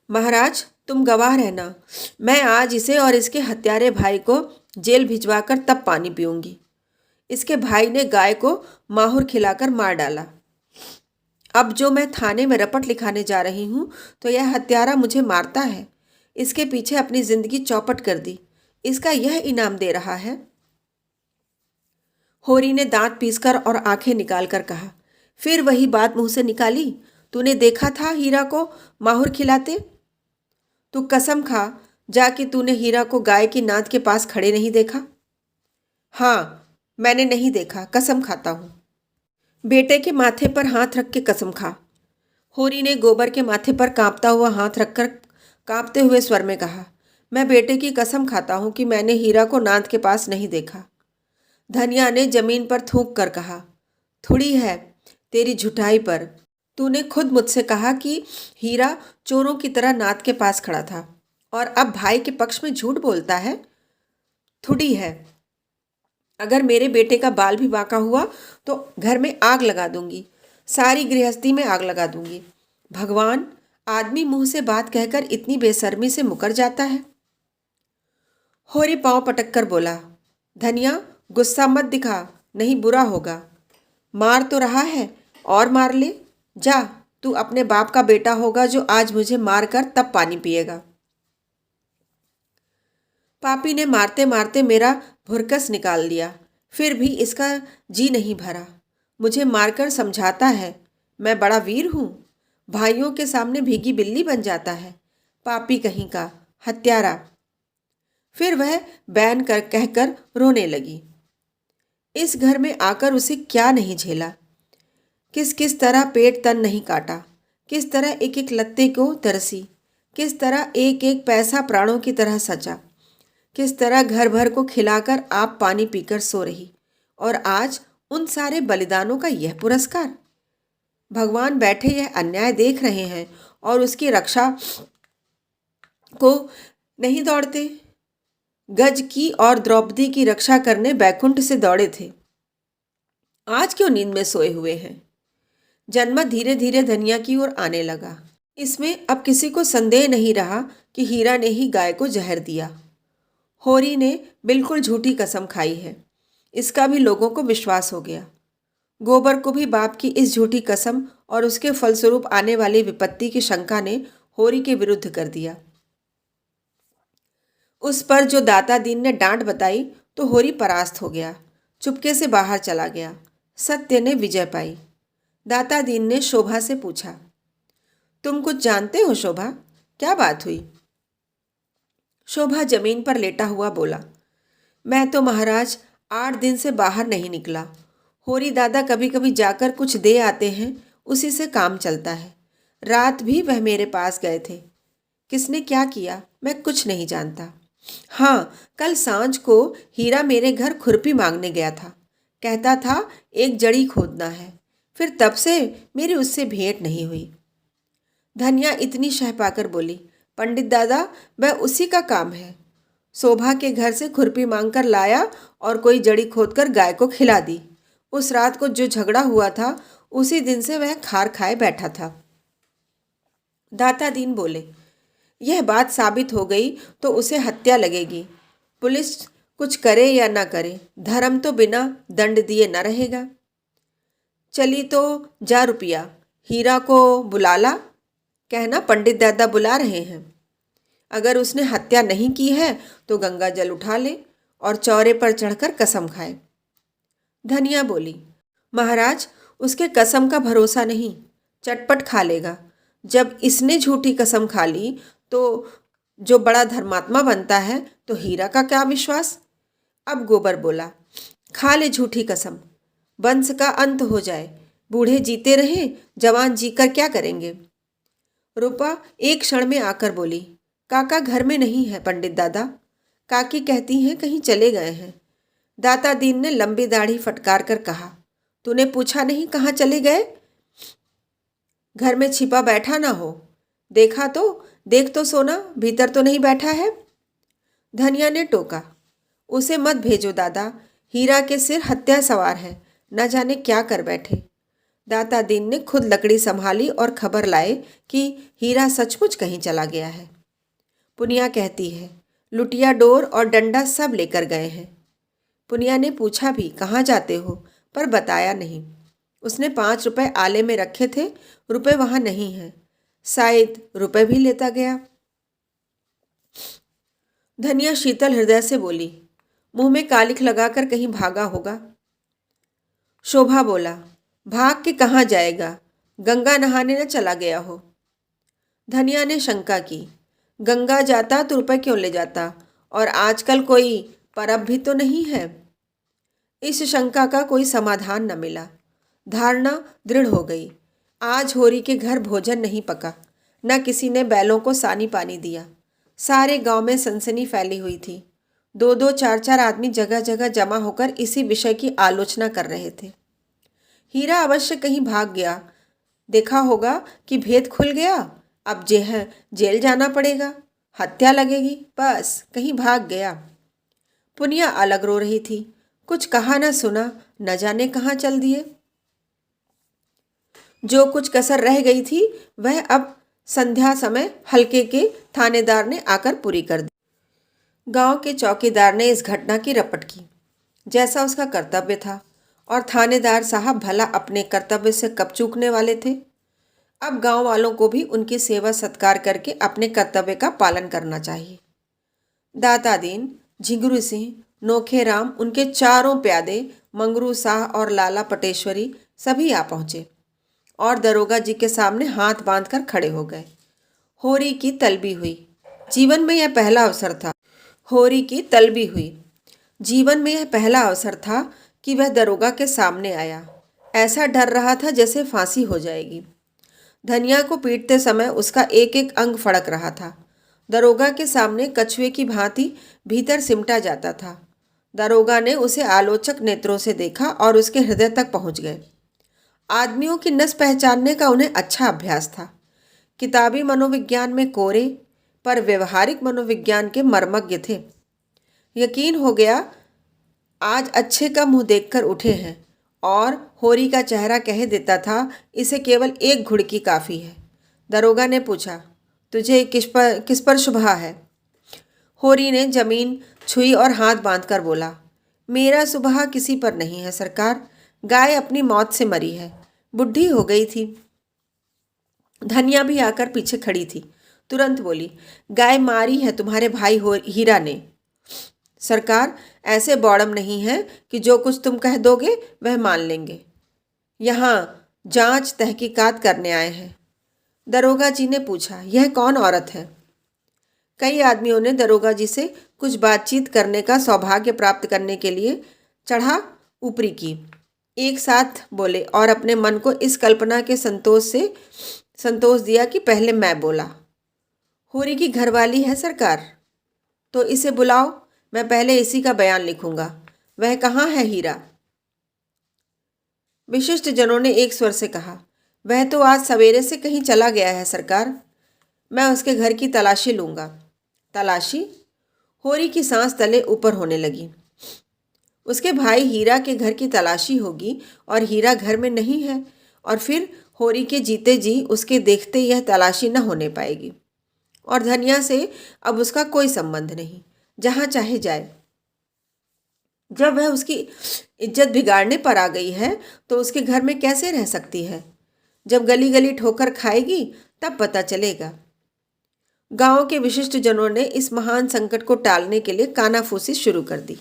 महाराज, तुम गवाह रहना। मैं आज इसे और इसके हत्यारे भाई को जेल भिजवाकर तब पानी पीऊंगी। इसके भाई ने गाय को माहुर खिलाकर मार डाला। अब जो मैं थाने में रपट लिखाने जा रही हूँ तो यह हत्यारा मुझे मारता है। इसके पीछे अपनी जिंदगी चौपट कर दी। इसका यह इनाम दे रहा है। होरी ने दांत पीसकर और आंखें निकालकर कहा, फिर वही बात मुंह से निकाली? तूने देखा था हीरा को माहुर खिलाते? तू कसम खा जा कि तूने हीरा को गाय की नाद के पास खड़े नहीं देखा। हाँ, मैंने नहीं देखा, कसम खाता हूँ। बेटे के माथे पर हाथ रख के कसम खा। होरी ने गोबर के माथे पर कांपता हुआ हाथ रखकर कांपते हुए स्वर में कहा, मैं बेटे की कसम खाता हूँ कि मैंने हीरा को नाद के पास नहीं देखा। धनिया ने जमीन पर थूक कर कहा, थोड़ी है तेरी झुठाई पर। तूने खुद मुझसे कहा कि हीरा चोरों की तरह नाद के पास खड़ा था और अब भाई के पक्ष में झूठ बोलता है। थोड़ी है। अगर मेरे बेटे का बाल भी बांका हुआ तो घर में आग लगा दूंगी, सारी गृहस्थी में आग लगा दूंगी। भगवान, आदमी मुंह से बात कहकर इतनी बेशर्मी से मुकर जाता है। होरी पांव पटक कर बोला, धनिया, गुस्सा मत दिखा, नहीं बुरा होगा। मार तो रहा है और मार ले। जा, तू अपने बाप का बेटा होगा जो आज मुझे मार कर तब पानी पिएगा। पापी ने मारते मारते मेरा भुरकस निकाल दिया, फिर भी इसका जी नहीं भरा। मुझे मारकर समझाता है मैं बड़ा वीर हूँ। भाइयों के सामने भीगी बिल्ली बन जाता है। पापी कहीं का, हत्यारा। फिर वह बैन कर कहकर रोने लगी। इस घर में आकर उसे क्या नहीं झेला, किस किस तरह पेट तन नहीं काटा, किस तरह एक एक लत्ते को तरसी, किस तरह एक एक पैसा प्राणों की तरह सचा, किस तरह घर भर को खिलाकर आप पानी पीकर सो रही, और आज उन सारे बलिदानों का यह पुरस्कार। भगवान बैठे यह अन्याय देख रहे हैं और उसकी रक्षा को नहीं दौड़ते। गज की और द्रौपदी की रक्षा करने बैकुंठ से दौड़े थे, आज क्यों नींद में सोए हुए हैं। जनमत धीरे धीरे धनिया की ओर आने लगा। इसमें अब किसी को संदेह नहीं रहा कि हीरा ने ही गाय को जहर दिया। होरी ने बिल्कुल झूठी कसम खाई है, इसका भी लोगों को विश्वास हो गया। गोबर को भी बाप की इस झूठी कसम और उसके फलस्वरूप आने वाली विपत्ति की शंका ने होरी के विरुद्ध कर दिया। उस पर जो दाता दीन ने डांट बताई तो होरी परास्त हो गया, चुपके से बाहर चला गया। सत्य ने विजय पाई। दाता दीन ने शोभा से पूछा, तुम कुछ जानते हो शोभा, क्या बात हुई? शोभा जमीन पर लेटा हुआ बोला, मैं तो महाराज 8 दिन से बाहर नहीं निकला। होरी दादा कभी कभी जाकर कुछ दे आते हैं, उसी से काम चलता है। रात भी वह मेरे पास गए थे। किसने क्या किया मैं कुछ नहीं जानता। हाँ, कल सांझ को हीरा मेरे घर खुरपी मांगने गया था। कहता था एक जड़ी खोदना है। फिर तब से मेरी उससे भेंट नहीं हुई। धनिया इतनी शह पाकर बोली, पंडित दादा, वह उसी का काम है। शोभा के घर से खुरपी मांगकर लाया और कोई जड़ी खोदकर गाय को खिला दी। उस रात को जो झगड़ा हुआ था उसी दिन से वह खार खाए बैठा था। दाता दीन बोले, यह बात साबित हो गई तो उसे हत्या लगेगी। पुलिस कुछ करे या ना करे, धर्म तो बिना दंड दिए न रहेगा। चली तो जा रुपया, हीरा को बुला ला, कहना पंडित दादा बुला रहे हैं। अगर उसने हत्या नहीं की है तो गंगा जल उठा ले और चौरे पर चढ़कर कसम खाए। धनिया बोली, महाराज, उसके कसम का भरोसा नहीं, चटपट खा लेगा। जब इसने झूठी कसम खा ली तो जो बड़ा धर्मात्मा बनता है तो हीरा का क्या विश्वास। अब गोबर बोला, खा ले झूठी कसम, वंश का अंत हो जाए। बूढ़े जीते रहे, जवान जीकर क्या करेंगे। रूपा एक क्षण में आकर बोली, काका घर में नहीं है पंडित दादा। काकी कहती हैं कहीं चले गए हैं। दाता दीन ने लंबी दाढ़ी फटकार कर कहा, तूने पूछा नहीं कहाँ चले गए? घर में छिपा बैठा ना हो। देखा तो देख तो सोना, भीतर तो नहीं बैठा है। धनिया ने टोका, उसे मत भेजो दादा, हीरा के सिर हत्या सवार है, न जाने क्या कर बैठे। दाता दीन ने खुद लकड़ी संभाली और खबर लाए कि हीरा सचमुच कहीं चला गया है। पुनिया कहती है लुटिया डोर और डंडा सब लेकर गए हैं। पुनिया ने पूछा भी कहाँ जाते हो, पर बताया नहीं। उसने 5 रुपए आले में रखे थे, रुपए वहाँ नहीं हैं। शायद रुपए भी लेता गया। धनिया शीतल हृदय से बोली, मुंह में कालिख लगाकर कहीं भागा होगा। शोभा बोला, भाग के कहाँ जाएगा, गंगा नहाने न चला गया हो। धनिया ने शंका की, गंगा जाता तो रुपए क्यों ले जाता, और आजकल कोई परब भी तो नहीं है। इस शंका का कोई समाधान न मिला। धारणा दृढ़ हो गई। आज होरी के घर भोजन नहीं पका, न किसी ने बैलों को सानी पानी दिया। सारे गांव में सनसनी फैली हुई थी। 2-2, 4-4 आदमी जगह जगह जमा होकर इसी विषय की आलोचना कर रहे थे। हीरा अवश्य कहीं भाग गया। देखा होगा कि भेद खुल गया, अब जेल जाना पड़ेगा, हत्या लगेगी, बस कहीं भाग गया। पुनिया अलग रो रही थी, कुछ कहा न सुना, न जाने कहाँ चल दिए। जो कुछ कसर रह गई थी वह अब संध्या समय हल्के के थानेदार ने आकर पूरी कर दी। गांव के चौकीदार ने इस घटना की रपट की, जैसा उसका कर्तव्य था, और थानेदार साहब भला अपने कर्तव्य से कब चूकने वाले थे। अब गांव वालों को भी उनकी सेवा सत्कार करके अपने कर्तव्य का पालन करना चाहिए। दाता दीन, झिंगुरू सिंह, नोखे राम, उनके चारों प्यादे, मंगरू शाह और लाला पटेश्वरी सभी आ पहुँचे और दरोगा जी के सामने हाथ बांधकर खड़े हो गए। होरी की तलबी हुई। जीवन में यह पहला अवसर था। होरी की तलबी हुई। जीवन में यह पहला अवसर था कि वह दरोगा के सामने आया। ऐसा डर रहा था जैसे फांसी हो जाएगी। धनिया को पीटते समय उसका एक एक अंग फड़क रहा था। दरोगा के सामने कछुए की भांति भीतर सिमटा जाता था। दरोगा ने उसे आलोचक नेत्रों से देखा और उसके हृदय तक पहुंच गए। आदमियों की नस पहचानने का उन्हें अच्छा अभ्यास था। किताबी मनोविज्ञान में कोरे, पर व्यवहारिक मनोविज्ञान के मर्मज्ञ थे। यकीन हो गया आज अच्छे का मुंह देखकर उठे हैं, और होरी का चेहरा कह देता था इसे केवल एक घुड़की काफ़ी है। दरोगा ने पूछा, तुझे किस पर शुबहा है? होरी ने जमीन छुई और हाथ बांधकर बोला, मेरा सुबह किसी पर नहीं है सरकार। गाय अपनी मौत से मरी है, बुढ़ी हो गई थी। धनिया भी आकर पीछे खड़ी थी। तुरंत बोली, गाय मारी है तुम्हारे भाई हीरा ने। सरकार, ऐसे बौड़म नहीं है कि जो कुछ तुम कह दोगे वह मान लेंगे। यहाँ जांच तहकीकात करने आए हैं। दरोगा जी ने पूछा, यह कौन औरत है? कई आदमियों ने दरोगा जी से कुछ बातचीत करने का सौभाग्य प्राप्त करने के लिए चढ़ा ऊपरी की। एक साथ बोले और अपने मन को इस कल्पना के संतोष दिया कि पहले मैं बोला। होरी की घरवाली है सरकार। तो इसे बुलाओ, मैं पहले इसी का बयान लिखूंगा। वह कहाँ है हीरा? विशिष्ट जनों ने एक स्वर से कहा, वह तो आज सवेरे से कहीं चला गया है सरकार। मैं उसके घर की तलाशी लूंगा। तलाशी? होरी की सांस तले ऊपर होने लगी। उसके भाई हीरा के घर की तलाशी होगी और हीरा घर में नहीं है, और फिर होरी के जीते जी उसके देखते यह तलाशी न होने पाएगी। और धनिया से अब उसका कोई संबंध नहीं, जहाँ चाहे जाए। जब वह उसकी इज्जत बिगाड़ने पर आ गई है तो उसके घर में कैसे रह सकती है? जब गली गली ठोकर खाएगी तब पता चलेगा। गांव के विशिष्ट जनों ने इस महान संकट को टालने के लिए कानाफूसी शुरू कर दी।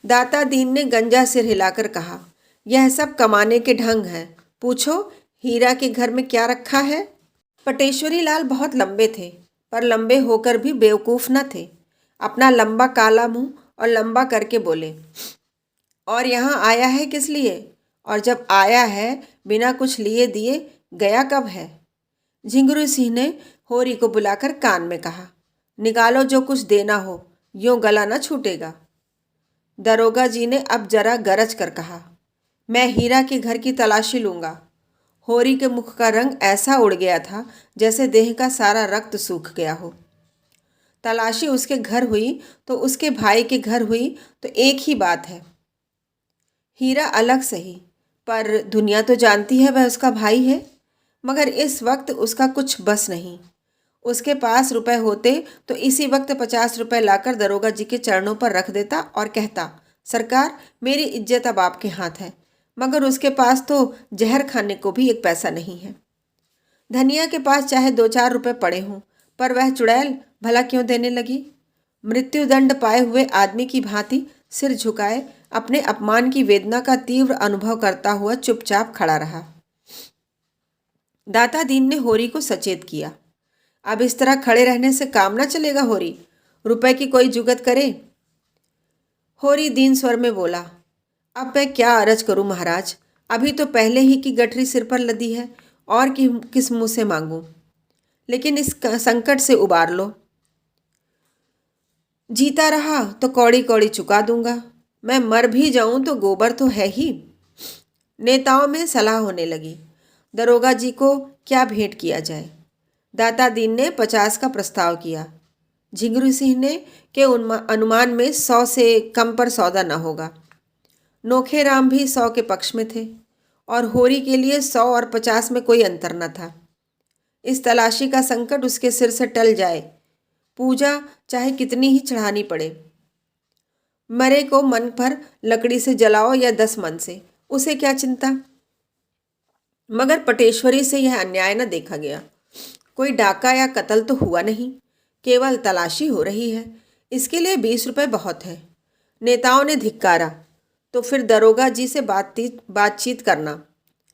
दाता दीन ने गंजा सिर हिलाकर कहा, यह सब कमाने के ढंग हैं। पूछो हीरा के घर में क्या रखा है? पटेश्वरी लाल बहुत लंबे थे, पर लंबे होकर भी बेवकूफ़ न थे। अपना लंबा काला मुंह और लंबा करके बोले, और यहाँ आया है किस लिए? और जब आया है बिना कुछ लिए दिए गया कब है? झिंगुर सिंह ने होरी को बुलाकर कान में कहा, निकालो जो कुछ देना हो, यूं गला न छूटेगा। दरोगा जी ने अब जरा गरज कर कहा, मैं हीरा के घर की तलाशी लूंगा। होरी के मुख का रंग ऐसा उड़ गया था जैसे देह का सारा रक्त सूख गया हो। तलाशी उसके घर हुई तो उसके भाई के घर हुई तो एक ही बात है। हीरा अलग सही, पर दुनिया तो जानती है वह उसका भाई है। मगर इस वक्त उसका कुछ बस नहीं। उसके पास रुपए होते तो इसी वक्त 50 रुपए लाकर दरोगा जी के चरणों पर रख देता और कहता, सरकार मेरी इज्जत अब आपके हाथ है। मगर उसके पास तो जहर खाने को भी एक पैसा नहीं है। धनिया के पास चाहे 2-4 रुपए पड़े हों, पर वह चुड़ैल भला क्यों देने लगी। मृत्युदंड पाए हुए आदमी की भांति सिर झुकाए अपने अपमान की वेदना का तीव्र अनुभव करता हुआ चुपचाप खड़ा रहा। दाता दीन ने होरी को सचेत किया, अब इस तरह खड़े रहने से काम ना चलेगा होरी, रुपए की कोई जुगत करे। होरी दीन स्वर में बोला, अब मैं क्या अरज करूं महाराज, अभी तो पहले ही की गठरी सिर पर लदी है और किस मुंह से मांगूं। लेकिन इस संकट से उबार लो। जीता रहा तो कौड़ी कौड़ी चुका दूंगा, मैं मर भी जाऊं तो गोबर तो है ही। नेताओं में सलाह होने लगी, दरोगा जी को क्या भेंट किया जाए। दाता दीन ने 50 का प्रस्ताव किया। झिंगुर सिंह ने के अनुमान में 100 से कम पर सौदा न होगा। नोखे राम भी 100 के पक्ष में थे और होरी के लिए 100 और 50 में कोई अंतर न था। इस तलाशी का संकट उसके सिर से टल जाए, पूजा चाहे कितनी ही चढ़ानी पड़े। मरे को मन पर लकड़ी से जलाओ या 10 मन से, उसे क्या चिंता। मगर पटेश्वरी से यह अन्याय न देखा गया। कोई डाका या कत्ल तो हुआ नहीं, केवल तलाशी हो रही है। इसके लिए 20 रुपए बहुत है। नेताओं ने धिक्कारा, तो फिर दरोगा जी से बातचीत करना,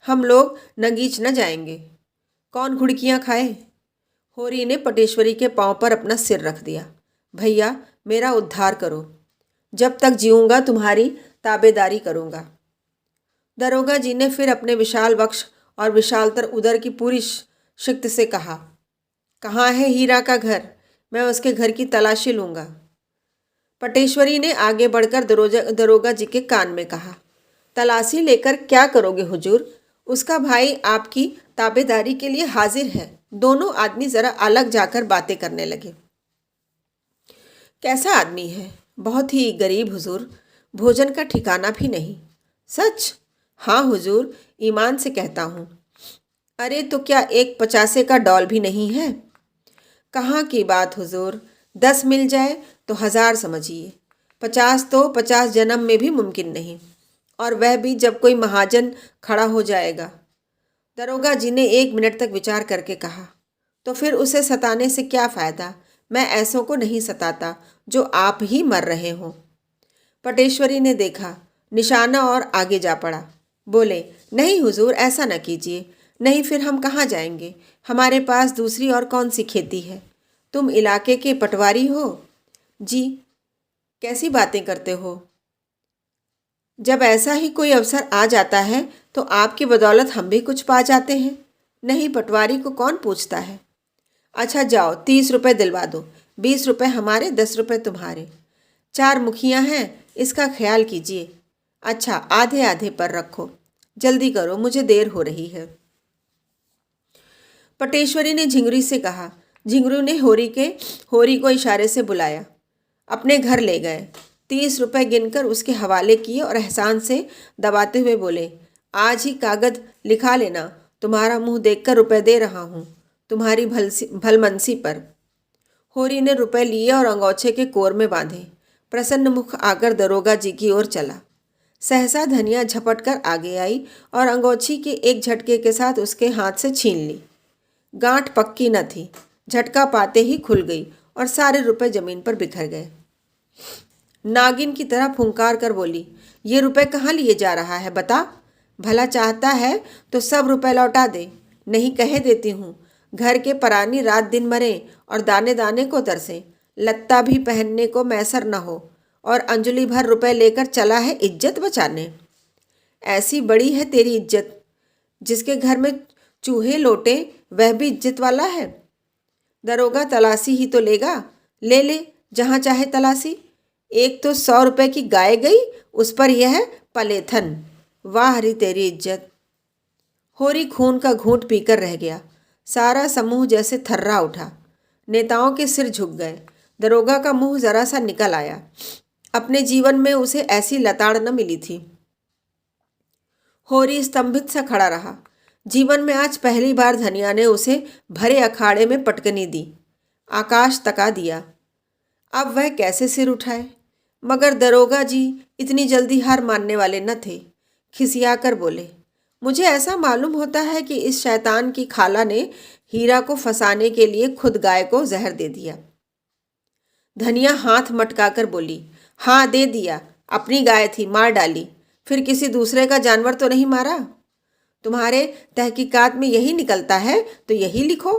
हम लोग नगीच न जाएंगे। कौन घुड़कियां खाए। होरी ने पटेश्वरी के पांव पर अपना सिर रख दिया, भैया मेरा उद्धार करो, जब तक जीऊँगा तुम्हारी ताबेदारी करूँगा। दरोगा जी ने फिर अपने विशाल वक्ष और विशालतर उदर की पूरी शक्ति से कहा, कहाँ है हीरा का घर, मैं उसके घर की तलाशी लूँगा। पटेश्वरी ने आगे बढ़कर दरोगा जी के कान में कहा, तलाशी लेकर क्या करोगे हुजूर, उसका भाई आपकी ताबेदारी के लिए हाजिर है। दोनों आदमी जरा अलग जाकर बातें करने लगे। कैसा आदमी है, बहुत ही गरीब हुजूर, भोजन का ठिकाना भी नहीं। सच? हाँ हुजूर, ईमान से कहता हूँ। अरे तो क्या एक 50 का डॉल भी नहीं है। कहाँ की बात हुजूर, 10 मिल जाए तो 1000 समझिए, 50 तो 50 जन्म में भी मुमकिन नहीं, और वह भी जब कोई महाजन खड़ा हो जाएगा। दरोगा जी ने 1 मिनट तक विचार करके कहा, तो फिर उसे सताने से क्या फ़ायदा, मैं ऐसों को नहीं सताता जो आप ही मर रहे हों। पटेश्वरी ने देखा, निशाना और आगे जा पड़ा। बोले, नहीं हुजूर ऐसा न कीजिए, नहीं फिर हम कहाँ जाएंगे, हमारे पास दूसरी और कौन सी खेती है। तुम इलाके के पटवारी हो। जी। कैसी बातें करते हो। जब ऐसा ही कोई अवसर आ जाता है तो आपकी बदौलत हम भी कुछ पा जाते हैं। नहीं, पटवारी को कौन पूछता है। अच्छा जाओ, 30 रुपए दिलवा दो, 20 रुपए हमारे, 10 रुपए तुम्हारे। 4 मुखियाँ हैं, इसका ख्याल कीजिए। अच्छा आधे आधे पर रखो, जल्दी करो, मुझे देर हो रही है। पटेश्वरी ने झिंगुरी से कहा। झिंगुरू ने होरी को इशारे से बुलाया, अपने घर ले गए। 30 रुपए गिनकर उसके हवाले किए और एहसान से दबाते हुए बोले, आज ही कागज लिखा लेना, तुम्हारा मुंह देखकर रुपए दे रहा हूँ, तुम्हारी भलमनसी पर। होरी ने रुपए लिए और अंगोछे के कोर में बांधे, प्रसन्न मुख आकर दरोगा जी की ओर चला। सहसा धनिया झपट कर आगे आई और अंगोछी के एक झटके के साथ उसके हाथ से छीन ली। गांठ पक्की न थी, झटका पाते ही खुल गई और सारे रुपए जमीन पर बिखर गए। नागिन की तरह फुंकार कर बोली, ये रुपए कहाँ लिए जा रहा है, बता। भला चाहता है तो सब रुपए लौटा दे, नहीं कहे देती हूँ, घर के परानी रात दिन मरे और दाने दाने को तरसे, लत्ता भी पहनने को मैसर न हो, और अंजलि भर रुपए लेकर चला है इज्जत बचाने। ऐसी बड़ी है तेरी इज्जत, जिसके घर में चूहे लोटे वह भी इज्जत वाला है। दरोगा तलाशी ही तो लेगा, ले ले जहाँ चाहे तलाशी। एक तो 100 रुपए की गाय गई, उस पर यह पलेथन। वाह हरी तेरी इज्जत। होरी खून का घूंट पीकर रह गया। सारा समूह जैसे थर्रा उठा। नेताओं के सिर झुक गए। दरोगा का मुंह जरा सा निकल आया। अपने जीवन में उसे ऐसी लताड़ न मिली थी। होरी स्तंभित सा खड़ा रहा। जीवन में आज पहली बार धनिया ने उसे भरे अखाड़े में पटकनी दी, आकाश तका दिया। अब वह कैसे सिर उठाए? मगर दरोगा जी इतनी जल्दी हार मानने वाले न थे। खिसियाकर बोले, मुझे ऐसा मालूम होता है कि इस शैतान की खाला ने हीरा को फंसाने के लिए खुद गाय को जहर दे दिया। धनिया हाथ मटकाकर बोली, हाँ दे दिया। अपनी गाय थी, मार डाली। फिर किसी दूसरे का जानवर तो नहीं मारा। तुम्हारे तहकीकात में यही निकलता है तो यही लिखो।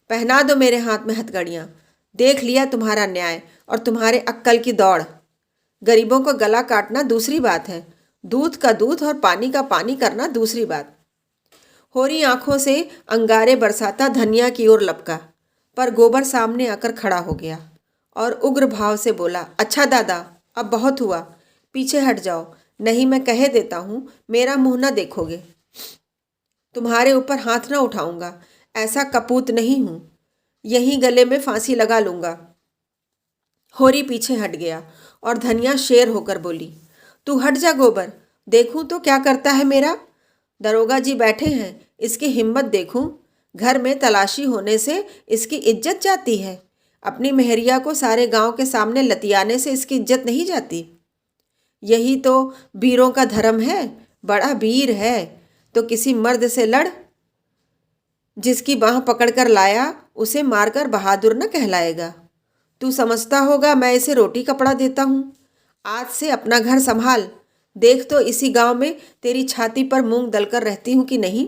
पहना दो मेरे हाथ में हथकड़ियाँ। देख लिया तुम्हारा न्याय और तुम्हारे अक्कल की दौड़। गरीबों को गला काटना दूसरी बात है, दूध का दूध और पानी का पानी करना दूसरी बात। होरी आंखों से अंगारे बरसाता धनिया की ओर लपका, पर गोबर सामने आकर खड़ा हो गया और उग्र भाव से बोला, अच्छा दादा, अब बहुत हुआ, पीछे हट जाओ, नहीं मैं कहे देता हूँ मेरा मुंह न देखोगे। तुम्हारे ऊपर हाथ न उठाऊंगा, ऐसा कपूत नहीं हूँ। यहीं गले में फांसी लगा लूंगा। होरी पीछे हट गया और धनिया शेर होकर बोली, तू हट जा गोबर, देखूं तो क्या करता है मेरा। दरोगा जी बैठे हैं, इसकी हिम्मत देखूं। घर में तलाशी होने से इसकी इज्जत जाती है। अपनी मेहरिया को सारे गांव के सामने लतियाने से इसकी इज्जत नहीं जाती। यही तो वीरों का धर्म है। बड़ा वीर है तो किसी मर्द से लड़। जिसकी बाह पकड़कर लाया उसे मारकर बहादुर न कहलाएगा। तू समझता होगा मैं इसे रोटी कपड़ा देता हूँ। आज से अपना घर संभाल। देख तो इसी गांव में तेरी छाती पर मूंग दलकर रहती हूँ कि नहीं,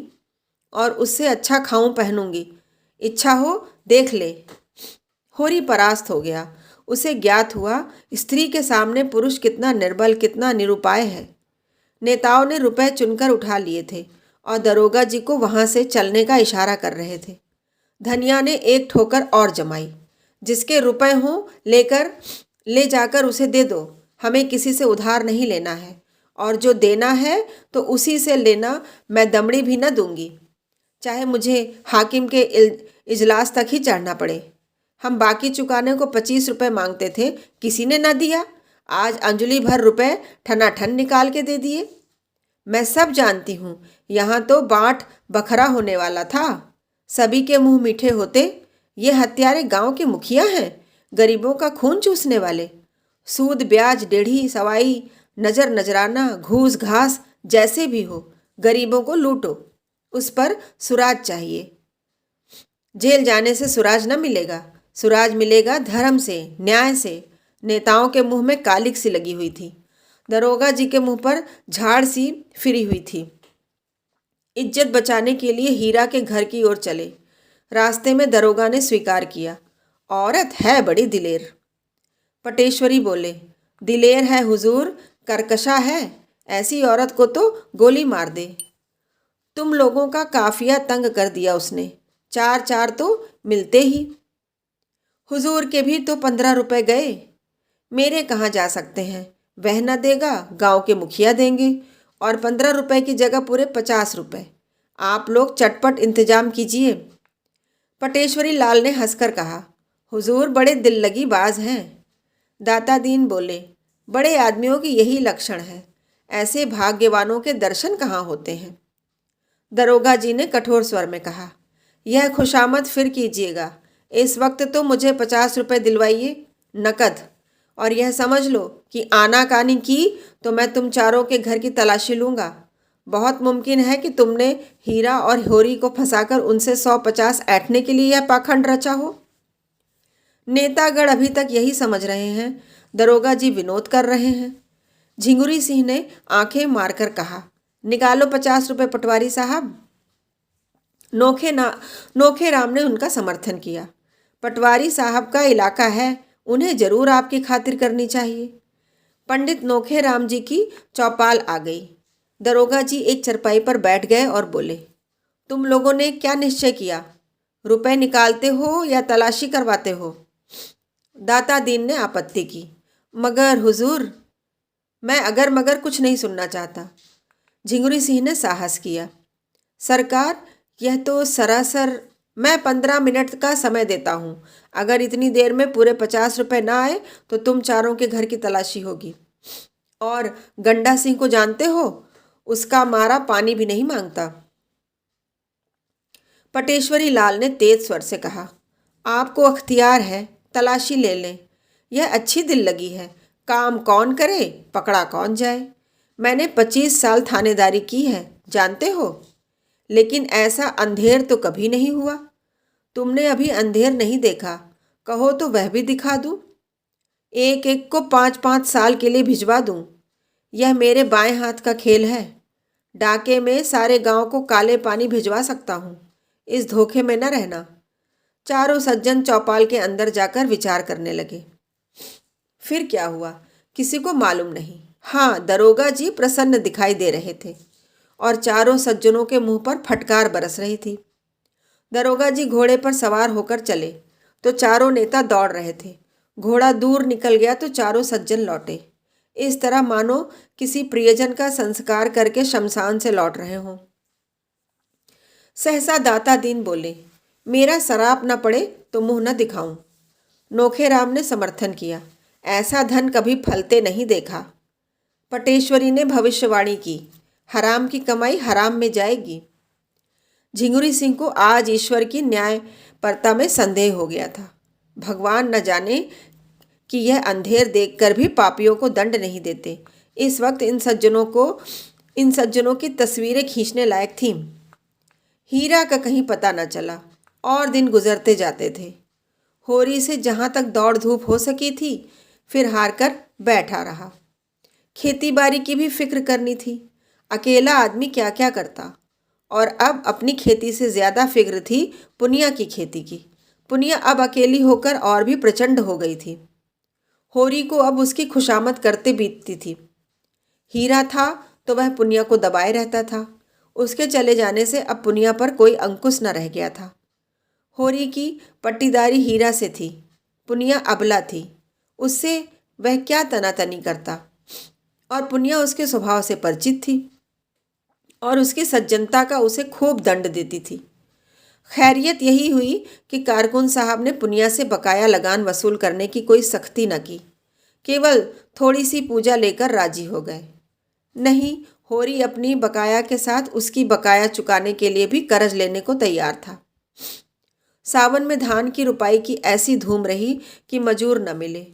और उससे अच्छा खाऊं पहनूंगी। इच्छा हो देख ले। होरी परास्त हो गया। उसे ज्ञात हुआ स्त्री के सामने पुरुष कितना निर्बल, कितना निरुपाय है। नेताओं ने रुपए चुनकर उठा लिए थे और दरोगा जी को वहां से चलने का इशारा कर रहे थे। धनिया ने एक ठोकर और जमाई, जिसके रुपए हों लेकर ले जाकर उसे दे दो। हमें किसी से उधार नहीं लेना है, और जो देना है तो उसी से लेना। मैं दमड़ी भी न दूंगी, चाहे मुझे हाकिम के इजलास तक ही चढ़ना पड़े। हम बाकी चुकाने को 25 रुपए मांगते थे, किसी ने ना दिया। आज अंजलि भर रुपए ठनाठन निकाल के दे दिए। मैं सब जानती हूँ, यहाँ तो बाँट बखरा होने वाला था। सभी के मुंह मीठे होते। ये हत्यारे गांव के मुखिया हैं, गरीबों का खून चूसने वाले। सूद ब्याज डेढ़ी सवाई नजर नजराना घूस घास जैसे भी हो, गरीबों को लूटो। उस पर सुराज चाहिए। जेल जाने से सुराज न मिलेगा, सुराज मिलेगा धर्म से, न्याय से। नेताओं के मुंह में कालिक सी लगी हुई थी। दरोगा जी के मुंह पर झाड़ सी फिरी हुई थी। इज्जत बचाने के लिए हीरा के घर की ओर चले। रास्ते में दरोगा ने स्वीकार किया, औरत है बड़ी दिलेर। पटेश्वरी बोले, दिलेर है हुजूर, करकशा है। ऐसी औरत को तो गोली मार दे। तुम लोगों का काफिया तंग कर दिया उसने। 4 तो मिलते ही। हुजूर के भी तो 15 रुपए गए। मेरे कहाँ जा सकते हैं। वह न देगा, गांव के मुखिया देंगे, और 15 रुपए की जगह पूरे 50 रुपए। आप लोग चटपट इंतजाम कीजिए। पटेश्वरी लाल ने हंसकर कहा, हुजूर बड़े दिल लगी बाज हैं। दाता दीन बोले, बड़े आदमियों की यही लक्षण है। ऐसे भाग्यवानों के दर्शन कहाँ होते हैं। दरोगा जी ने कठोर स्वर में कहा, यह खुशामद फिर कीजिएगा। इस वक्त तो मुझे 50 रुपए दिलवाइए नकद, और यह समझ लो कि आनाकानी की तो मैं तुम चारों के घर की तलाशी लूँगा। बहुत मुमकिन है कि तुमने हीरा और होरी को फंसाकर उनसे 100-50 ऐंठने के लिए यह पाखंड रचा हो। नेतागढ़ अभी तक यही समझ रहे हैं। दरोगा जी विनोद कर रहे हैं। झिंगुरी सिंह ने आंखें मारकर कहा, निकालो 50 रुपए पटवारी साहब। नोखे राम ने उनका समर्थन किया। पटवारी साहब का इलाका है, उन्हें जरूर आपकी खातिर करनी चाहिए। पंडित नोखे राम जी की चौपाल आ गई। दरोगा जी एक चरपाई पर बैठ गए और बोले, तुम लोगों ने क्या निश्चय किया? रुपए निकालते हो या तलाशी करवाते हो? दाता दीन ने आपत्ति की। मगर हुजूर, मैं अगर मगर कुछ नहीं सुनना चाहता। झिंगुरी सिंह ने साहस किया। सरकार, यह तो सरासर, मैं 15 मिनट का समय देता हूँ। अगर इतनी देर में पूरे 50 रुपए ना आए तो तुम चारों के घर की तलाशी होगी। और गंडा सिंह को जानते हो? उसका मारा पानी भी नहीं मांगता। पटेश्वरी लाल ने तेज स्वर से कहा, आपको अख्तियार है, तलाशी ले लें। यह अच्छी दिल लगी है। काम कौन करे, पकड़ा कौन जाए। मैंने 25 साल थानेदारी की है, जानते हो। लेकिन ऐसा अंधेर तो कभी नहीं हुआ। तुमने अभी अंधेर नहीं देखा, कहो तो वह भी दिखा दूं। एक एक को 5-5 साल के लिए भिजवा दूं। यह मेरे बाएं हाथ का खेल है। डाके में सारे गांव को काले पानी भिजवा सकता हूँ। इस धोखे में न रहना। चारों सज्जन चौपाल के अंदर जाकर विचार करने लगे। फिर क्या हुआ, किसी को मालूम नहीं। हाँ, दरोगा जी प्रसन्न दिखाई दे रहे थे और चारों सज्जनों के मुंह पर फटकार बरस रही थी। दरोगा जी घोड़े पर सवार होकर चले तो चारों नेता दौड़ रहे थे। घोड़ा दूर निकल गया तो चारों सज्जन लौटे। इस तरह मानो किसी प्रियजन का संस्कार करके शमशान से लौट रहे हों। सहसा दाता दीन बोले, मेरा सराप न पड़े तो मुंह न दिखाऊं। नोखेराम ने समर्थन किया, ऐसा धन कभी फलते नहीं देखा। पटेश्वरी ने भविष्यवाणी की, हराम की कमाई हराम में जाएगी। झिंगुरी सिंह को आज ईश्वर की न्यायपरता में संदेह हो गया था। भगवान न जाने कि यह अंधेर देखकर भी पापियों को दंड नहीं देते। इस वक्त इन सज्जनों की तस्वीरें खींचने लायक थीं। हीरा का कहीं पता न चला और दिन गुजरते जाते थे। होरी से जहाँ तक दौड़ धूप हो सकी थी, फिर हार कर बैठा रहा। खेती बाड़ी की भी फिक्र करनी थी। अकेला आदमी क्या क्या करता। और अब अपनी खेती से ज़्यादा फिक्र थी पुनिया की खेती की। पुनिया अब अकेली होकर और भी प्रचंड हो गई थी। होरी को अब उसकी खुशामद करते बीतती थी। हीरा था तो वह पुनिया को दबाए रहता था। उसके चले जाने से अब पुनिया पर कोई अंकुश न रह गया था। होरी की पट्टीदारी हीरा से थी। पुनिया अबला थी, उससे वह क्या तनातनी करता। और पुनिया उसके स्वभाव से परिचित थी और उसकी सज्जनता का उसे खूब दंड देती थी। खैरियत यही हुई कि कारकुन साहब ने पुनिया से बकाया लगान वसूल करने की कोई सख्ती न की, केवल थोड़ी सी पूजा लेकर राजी हो गए। नहीं, होरी अपनी बकाया के साथ उसकी बकाया चुकाने के लिए भी कर्ज लेने को तैयार था। सावन में धान की रुपाई की ऐसी धूम रही कि मजूर न मिले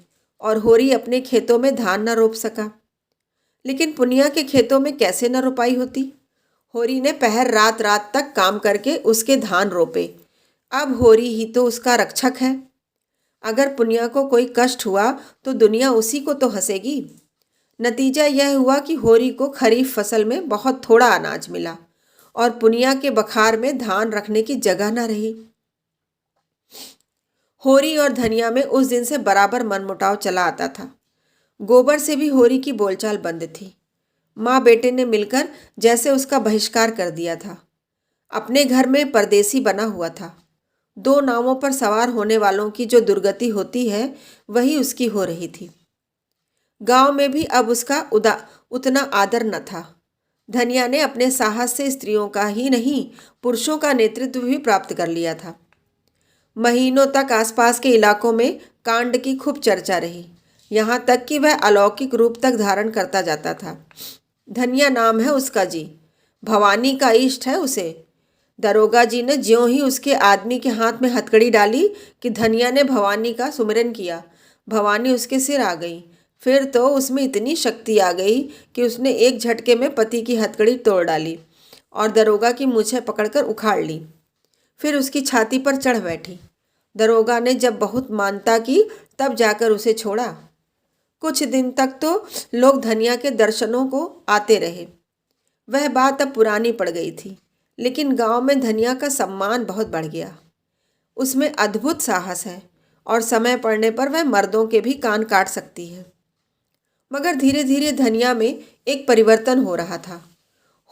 और होरी अपने खेतों में धान न रोप सका। लेकिन पुनिया के खेतों में कैसे न रुपाई होती। होरी ने पहर रात रात तक काम करके उसके धान रोपे। अब होरी ही तो उसका रक्षक है। अगर पुनिया को कोई कष्ट हुआ तो दुनिया उसी को तो हंसेगी। नतीजा यह हुआ कि होरी को खरीफ फसल में बहुत थोड़ा अनाज मिला और पुनिया के बखार में धान रखने की जगह न रही। होरी और धनिया में उस दिन से बराबर मनमुटाव चला आता था। गोबर से भी होरी की बोलचाल बंद थी। माँ बेटे ने मिलकर जैसे उसका बहिष्कार कर दिया था। अपने घर में परदेसी बना हुआ था। दो नावों पर सवार होने वालों की जो दुर्गति होती है वही उसकी हो रही थी। गांव में भी अब उसका उतना आदर न था। धनिया ने अपने साहस से स्त्रियों का ही नहीं, पुरुषों का नेतृत्व भी प्राप्त कर लिया था। महीनों तक आसपास के इलाकों में कांड की खूब चर्चा रही, यहाँ तक कि वह अलौकिक रूप तक धारण करता जाता था। धनिया नाम है उसका जी, भवानी का इष्ट है उसे। दरोगा जी ने ज्यों ही उसके आदमी के हाथ में हथकड़ी डाली कि धनिया ने भवानी का सुमिरन किया, भवानी उसके सिर आ गई। फिर तो उसमें इतनी शक्ति आ गई कि उसने एक झटके में पति की हथकड़ी तोड़ डाली और दरोगा की मूछें पकड़कर उखाड़ ली। फिर उसकी छाती पर चढ़ बैठी। दरोगा ने जब बहुत मानता की तब जाकर उसे छोड़ा। कुछ दिन तक तो लोग धनिया के दर्शनों को आते रहे। वह बात अब पुरानी पड़ गई थी, लेकिन गांव में धनिया का सम्मान बहुत बढ़ गया। उसमें अद्भुत साहस है और समय पड़ने पर वह मर्दों के भी कान काट सकती है। मगर धीरे धीरे धनिया में एक परिवर्तन हो रहा था।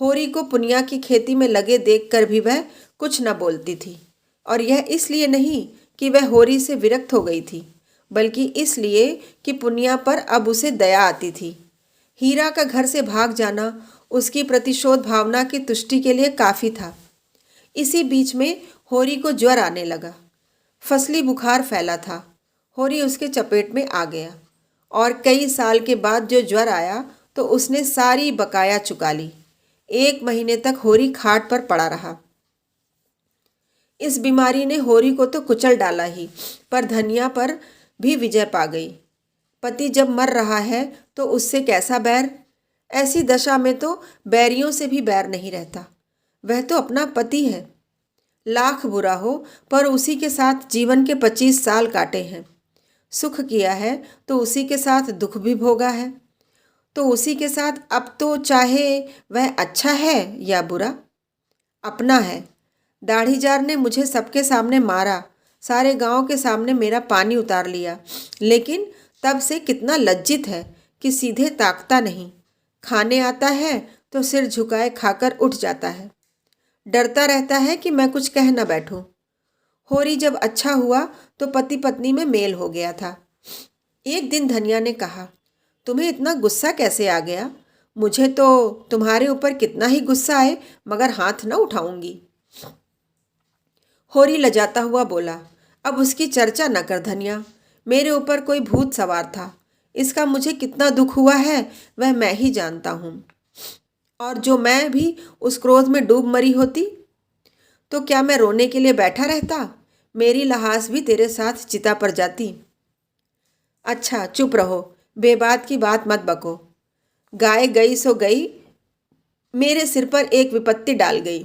होरी को पुनिया की खेती में लगे देखकर भी वह कुछ न बोलती थी, और यह इसलिए नहीं कि वह होरी से विरक्त हो गई थी, बल्कि इसलिए कि पुनिया पर अब उसे दया आती थी। हीरा का घर से भाग जाना उसकी प्रतिशोध भावना की तुष्टि के लिए काफ़ी था। इसी बीच में होरी को ज्वर आने लगा। फसली बुखार फैला था। होरी उसके चपेट में आ गया, और कई साल के बाद जो ज्वर आया तो उसने सारी बकाया चुका ली। 1 महीने तक होरी खाट पर पड़ा रहा। इस बीमारी ने होरी को तो कुचल डाला ही, पर धनिया पर भी विजय पा गई। पति जब मर रहा है तो उससे कैसा बैर। ऐसी दशा में तो बैरियों से भी बैर नहीं रहता। वह तो अपना पति है। लाख बुरा हो, पर उसी के साथ जीवन के 25 साल काटे हैं। सुख किया है तो उसी के साथ दुख भी भोगा है, तो उसी के साथ अब तो चाहे वह अच्छा है या बुरा, अपना है। दाढ़ीजार ने मुझे सबके सामने मारा, सारे गांव के सामने मेरा पानी उतार लिया, लेकिन तब से कितना लज्जित है कि सीधे ताकता नहीं। खाने आता है तो सिर झुकाए खाकर उठ जाता है। डरता रहता है कि मैं कुछ कह न बैठूं। होरी जब अच्छा हुआ तो पति पत्नी में मेल हो गया था। एक दिन धनिया ने कहा, तुम्हें इतना गुस्सा कैसे आ गया? मुझे तो तुम्हारे ऊपर कितना ही गुस्सा आए, मगर हाथ न उठाऊंगी। होरी लजाता हुआ बोला, अब उसकी चर्चा न कर धनिया। मेरे ऊपर कोई भूत सवार था। इसका मुझे कितना दुख हुआ है वह मैं ही जानता हूँ। और जो मैं भी उस क्रोध में डूब मरी होती तो क्या मैं रोने के लिए बैठा रहता? मेरी लहास भी तेरे साथ चिता पर जाती। अच्छा चुप रहो, बेबात की बात मत बको। गाय गई सो गई, मेरे सिर पर एक विपत्ति डाल गई।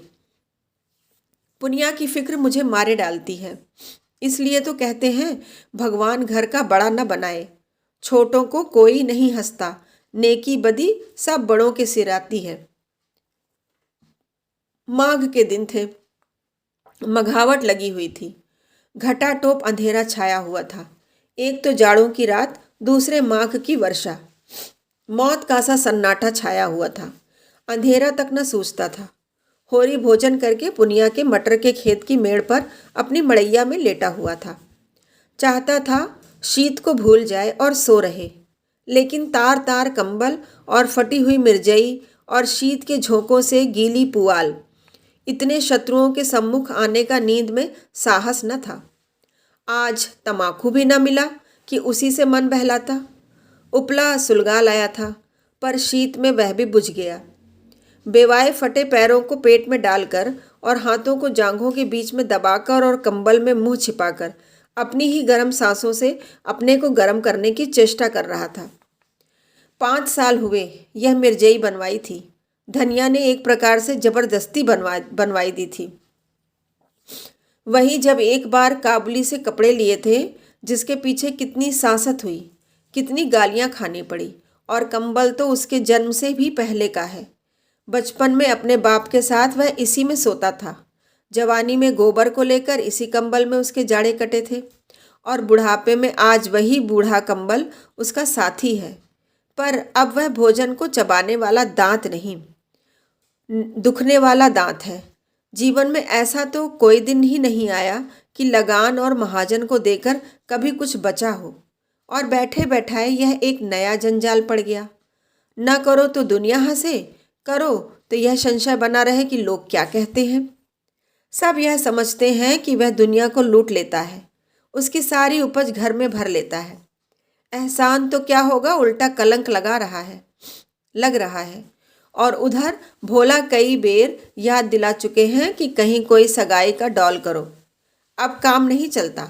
पुनिया की फिक्र मुझे मारे डालती है। इसलिए तो कहते हैं भगवान घर का बड़ा न बनाए। छोटों को कोई नहीं हंसता, नेकी बदी सब बड़ों के सिर आती है। माघ के दिन थे। मघावट लगी हुई थी। घटाटोप अंधेरा छाया हुआ था। एक तो जाड़ों की रात, दूसरे माघ की वर्षा। मौत का सा सन्नाटा छाया हुआ था। अंधेरा तक न सूझता था। होरी भोजन करके पुनिया के मटर के खेत की मेड़ पर अपनी मड़ैया में लेटा हुआ था। चाहता था शीत को भूल जाए और सो रहे, लेकिन तार तार कंबल और फटी हुई मिर्जई और शीत के झोंकों से गीली पुआल, इतने शत्रुओं के सम्मुख आने का नींद में साहस न था। आज तमाकू भी न मिला कि उसी से मन बहलाता। उपला सुलगा लाया था, पर शीत में वह भी बुझ गया। बेवाए फटे पैरों को पेट में डालकर और हाथों को जांघों के बीच में दबाकर और कंबल में मुंह छिपाकर अपनी ही गर्म सांसों से अपने को गर्म करने की चेष्टा कर रहा था। 5 साल हुए यह मिर्जई बनवाई थी। धनिया ने एक प्रकार से जबरदस्ती बनवाई दी थी। वही जब एक बार काबुली से कपड़े लिए थे, जिसके पीछे कितनी सांसत हुई, कितनी गालियां खानी पड़ी, और कंबल तो उसके जन्म से भी पहले का है। बचपन में अपने बाप के साथ वह इसी में सोता था। जवानी में गोबर को लेकर इसी कंबल में उसके जाड़े कटे थे, और बुढ़ापे में आज वही बूढ़ा कंबल उसका साथी है। पर अब वह भोजन को चबाने वाला दांत नहीं, दुखने वाला दांत है। जीवन में ऐसा तो कोई दिन ही नहीं आया कि लगान और महाजन को देकर कभी कुछ बचा हो, और बैठे बैठाए यह एक नया जंजाल पड़ गया। न करो तो दुनिया हंसे, करो तो यह संशय बना रहे कि लोग क्या कहते हैं। सब यह समझते हैं कि वह दुनिया को लूट लेता है, उसकी सारी उपज घर में भर लेता है। एहसान तो क्या होगा, उल्टा कलंक लग रहा है। और उधर भोला कई बेर याद दिला चुके हैं कि कहीं कोई सगाई का डौल करो, अब काम नहीं चलता।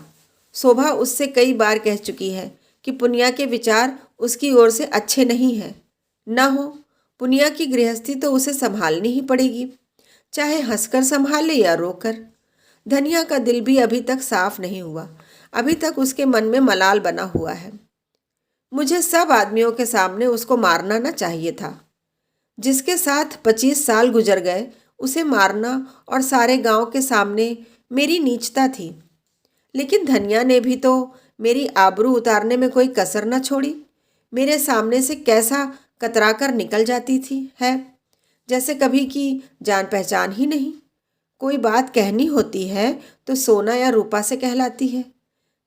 शोभा उससे कई बार कह चुकी है कि पुनिया के विचार उसकी ओर से अच्छे नहीं हैं। न हो, पुनिया की गृहस्थी तो उसे संभालनी ही पड़ेगी, चाहे हंसकर संभाले या रोकर। धनिया का दिल भी अभी तक साफ नहीं हुआ। अभी तक उसके मन में मलाल बना हुआ है। मुझे सब आदमियों के सामने उसको मारना न चाहिए था। जिसके साथ 25 साल गुजर गए उसे मारना और सारे गांव के सामने मेरी नीचता थी। लेकिन धनिया ने भी तो मेरी आबरू उतारने में कोई कसर न छोड़ी। मेरे सामने से कैसा कतरा कर निकल जाती थी है। जैसे कभी की जान पहचान ही नहीं। कोई बात कहनी होती है तो सोना या रूपा से कहलाती है।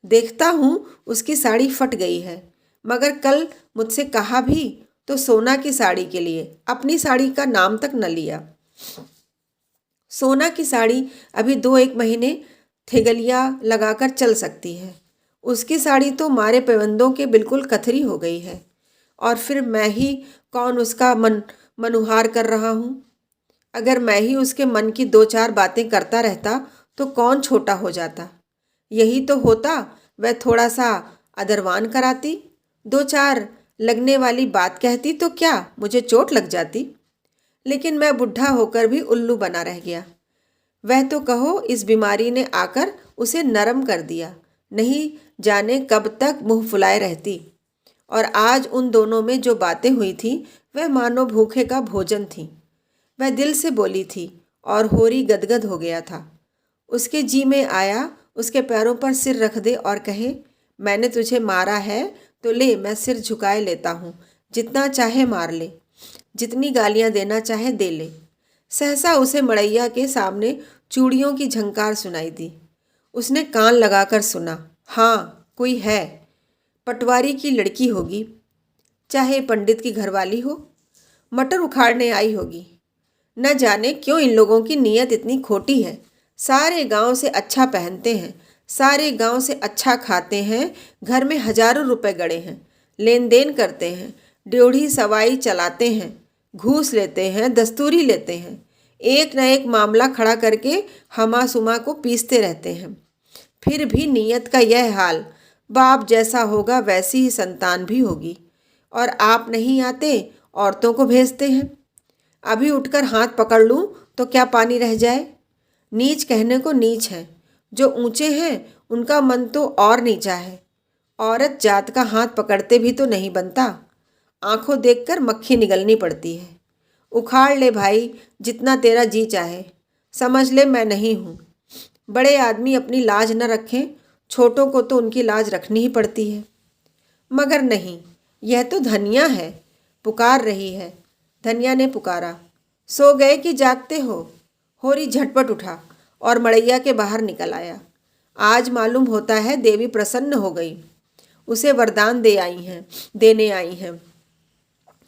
देखता हूँ उसकी साड़ी फट गई है, मगर कल मुझसे कहा भी तो सोना की साड़ी के लिए अपनी साड़ी का नाम तक न लिया। सोना की साड़ी अभी 2-1 महीने थेगलिया लगाकर चल सकती है। उसकी साड़ी तो मारे पैबंदों के बिल्कुल कथरी हो गई है। और फिर मैं ही कौन उसका मनुहार कर रहा हूँ। अगर मैं ही उसके मन की 2-4 बातें करता रहता तो कौन छोटा हो जाता। यही तो होता, वह थोड़ा सा अदरवान कराती, 2-4 लगने वाली बात कहती तो क्या मुझे चोट लग जाती। लेकिन मैं बुढ़ा होकर भी उल्लू बना रह गया। वह तो कहो इस बीमारी ने आकर उसे नरम कर दिया, नहीं जाने कब तक मुंह फुलाए रहती। और आज उन दोनों में जो बातें हुई थी वह मानो भूखे का भोजन थी। वह दिल से बोली थी और होरी गदगद हो गया था। उसके जी में आया उसके पैरों पर सिर रख दे और कहे, मैंने तुझे मारा है तो ले, मैं सिर झुकाए लेता हूँ, जितना चाहे मार ले, जितनी गालियाँ देना चाहे दे ले। सहसा उसे मड़ैया के सामने चूड़ियों की झंकार सुनाई दी। उसने कान लगाकर सुना। हाँ, कोई है, पटवारी की लड़की होगी, चाहे पंडित की घरवाली हो, मटर उखाड़ने आई होगी। न जाने क्यों इन लोगों की नीयत इतनी खोटी है। सारे गांव से अच्छा पहनते हैं, सारे गांव से अच्छा खाते हैं, घर में हजारों रुपए गड़े हैं, लेन देन करते हैं, ड्योढ़ी सवाई चलाते हैं, घूस लेते हैं, दस्तूरी लेते हैं, एक न एक मामला खड़ा करके हमा सुमा को पीसते रहते हैं। फिर भी नीयत का यह हाल, बाप जैसा होगा वैसी ही संतान भी होगी। और आप नहीं आते, औरतों को भेजते हैं। अभी उठकर हाथ पकड़ लूँ तो क्या पानी रह जाए। नीच कहने को नीच है, जो ऊंचे हैं उनका मन तो और नीचा है। औरत जात का हाथ पकड़ते भी तो नहीं बनता, आंखों देखकर मक्खी निगलनी पड़ती है। उखाड़ ले भाई, जितना तेरा जी चाहे, समझ ले मैं नहीं हूँ। बड़े आदमी अपनी लाज न रखें, छोटों को तो उनकी लाज रखनी ही पड़ती है। मगर नहीं, यह तो धनिया है, पुकार रही है। धनिया ने पुकारा, सो गए कि जागते हो। होरी झटपट उठा और मड़ैया के बाहर निकल आया। आज मालूम होता है देवी प्रसन्न हो गई, उसे वरदान देने आई हैं।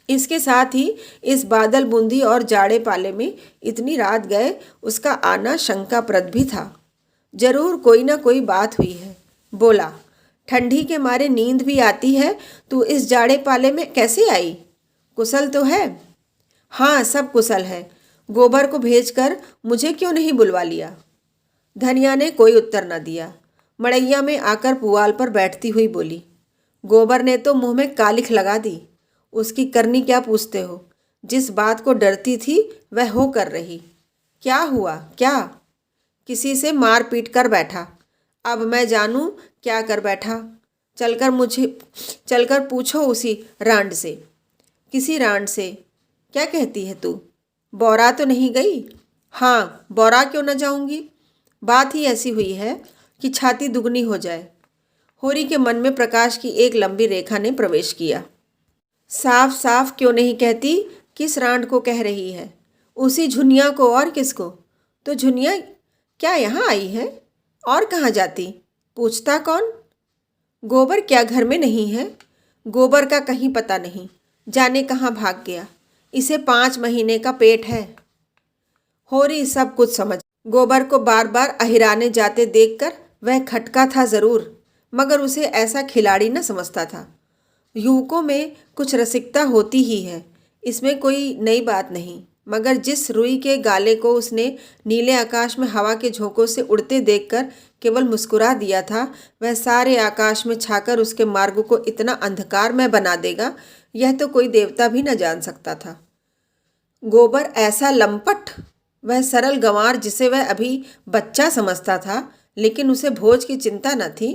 इसके साथ ही इस बादल बूंदी और जाड़े पाले में इतनी रात गए उसका आना शंकाप्रद भी था। जरूर कोई ना कोई बात हुई है। बोला, ठंडी के मारे नींद भी आती है, तू इस जाड़े पाले में कैसे आई? कुशल तो है? हाँ, सब कुशल है। गोबर को भेजकर मुझे क्यों नहीं बुलवा लिया? धनिया ने कोई उत्तर न दिया। मड़ैया में आकर पुआल पर बैठती हुई बोली, गोबर ने तो मुंह में कालिख लगा दी। उसकी करनी क्या पूछते हो? जिस बात को डरती थी वह हो कर रही। क्या हुआ? क्या? किसी से मार पीट कर बैठा। अब मैं जानूं क्या कर बैठा? चलकर पूछो उसी रांड से। किसी रांड से? क्या कहती है तू? बौरा तो नहीं गई? हाँ, बौरा क्यों न जाऊंगी। बात ही ऐसी हुई है कि छाती दुगनी हो जाए। होरी के मन में प्रकाश की एक लंबी रेखा ने प्रवेश किया। साफ साफ क्यों नहीं कहती किस रांड को कह रही है? उसी झुनिया को, और किसको? तो झुनिया क्या यहाँ आई है? और कहाँ जाती? पूछता कौन? गोबर क्या घर में नहीं है? गोबर का कहीं पता नहीं, जाने कहाँ भाग गया। इसे 5 महीने का पेट है। होरी सब कुछ समझ। गोबर को बार बार अहिराने जाते देखकर वह खटका था जरूर, मगर उसे ऐसा खिलाड़ी न समझता था। युवकों में कुछ रसिकता होती ही है, इसमें कोई नई बात नहीं। मगर जिस रुई के गाले को उसने नीले आकाश में हवा के झोंकों से उड़ते देखकर केवल मुस्कुरा दिया था, वह सारे आकाश में छाकर उसके मार्ग को इतना अंधकारमय बना देगा, यह तो कोई देवता भी न जान सकता था। गोबर ऐसा लंपट, वह सरल गंवार जिसे वह अभी बच्चा समझता था, लेकिन उसे भोज की चिंता न थी,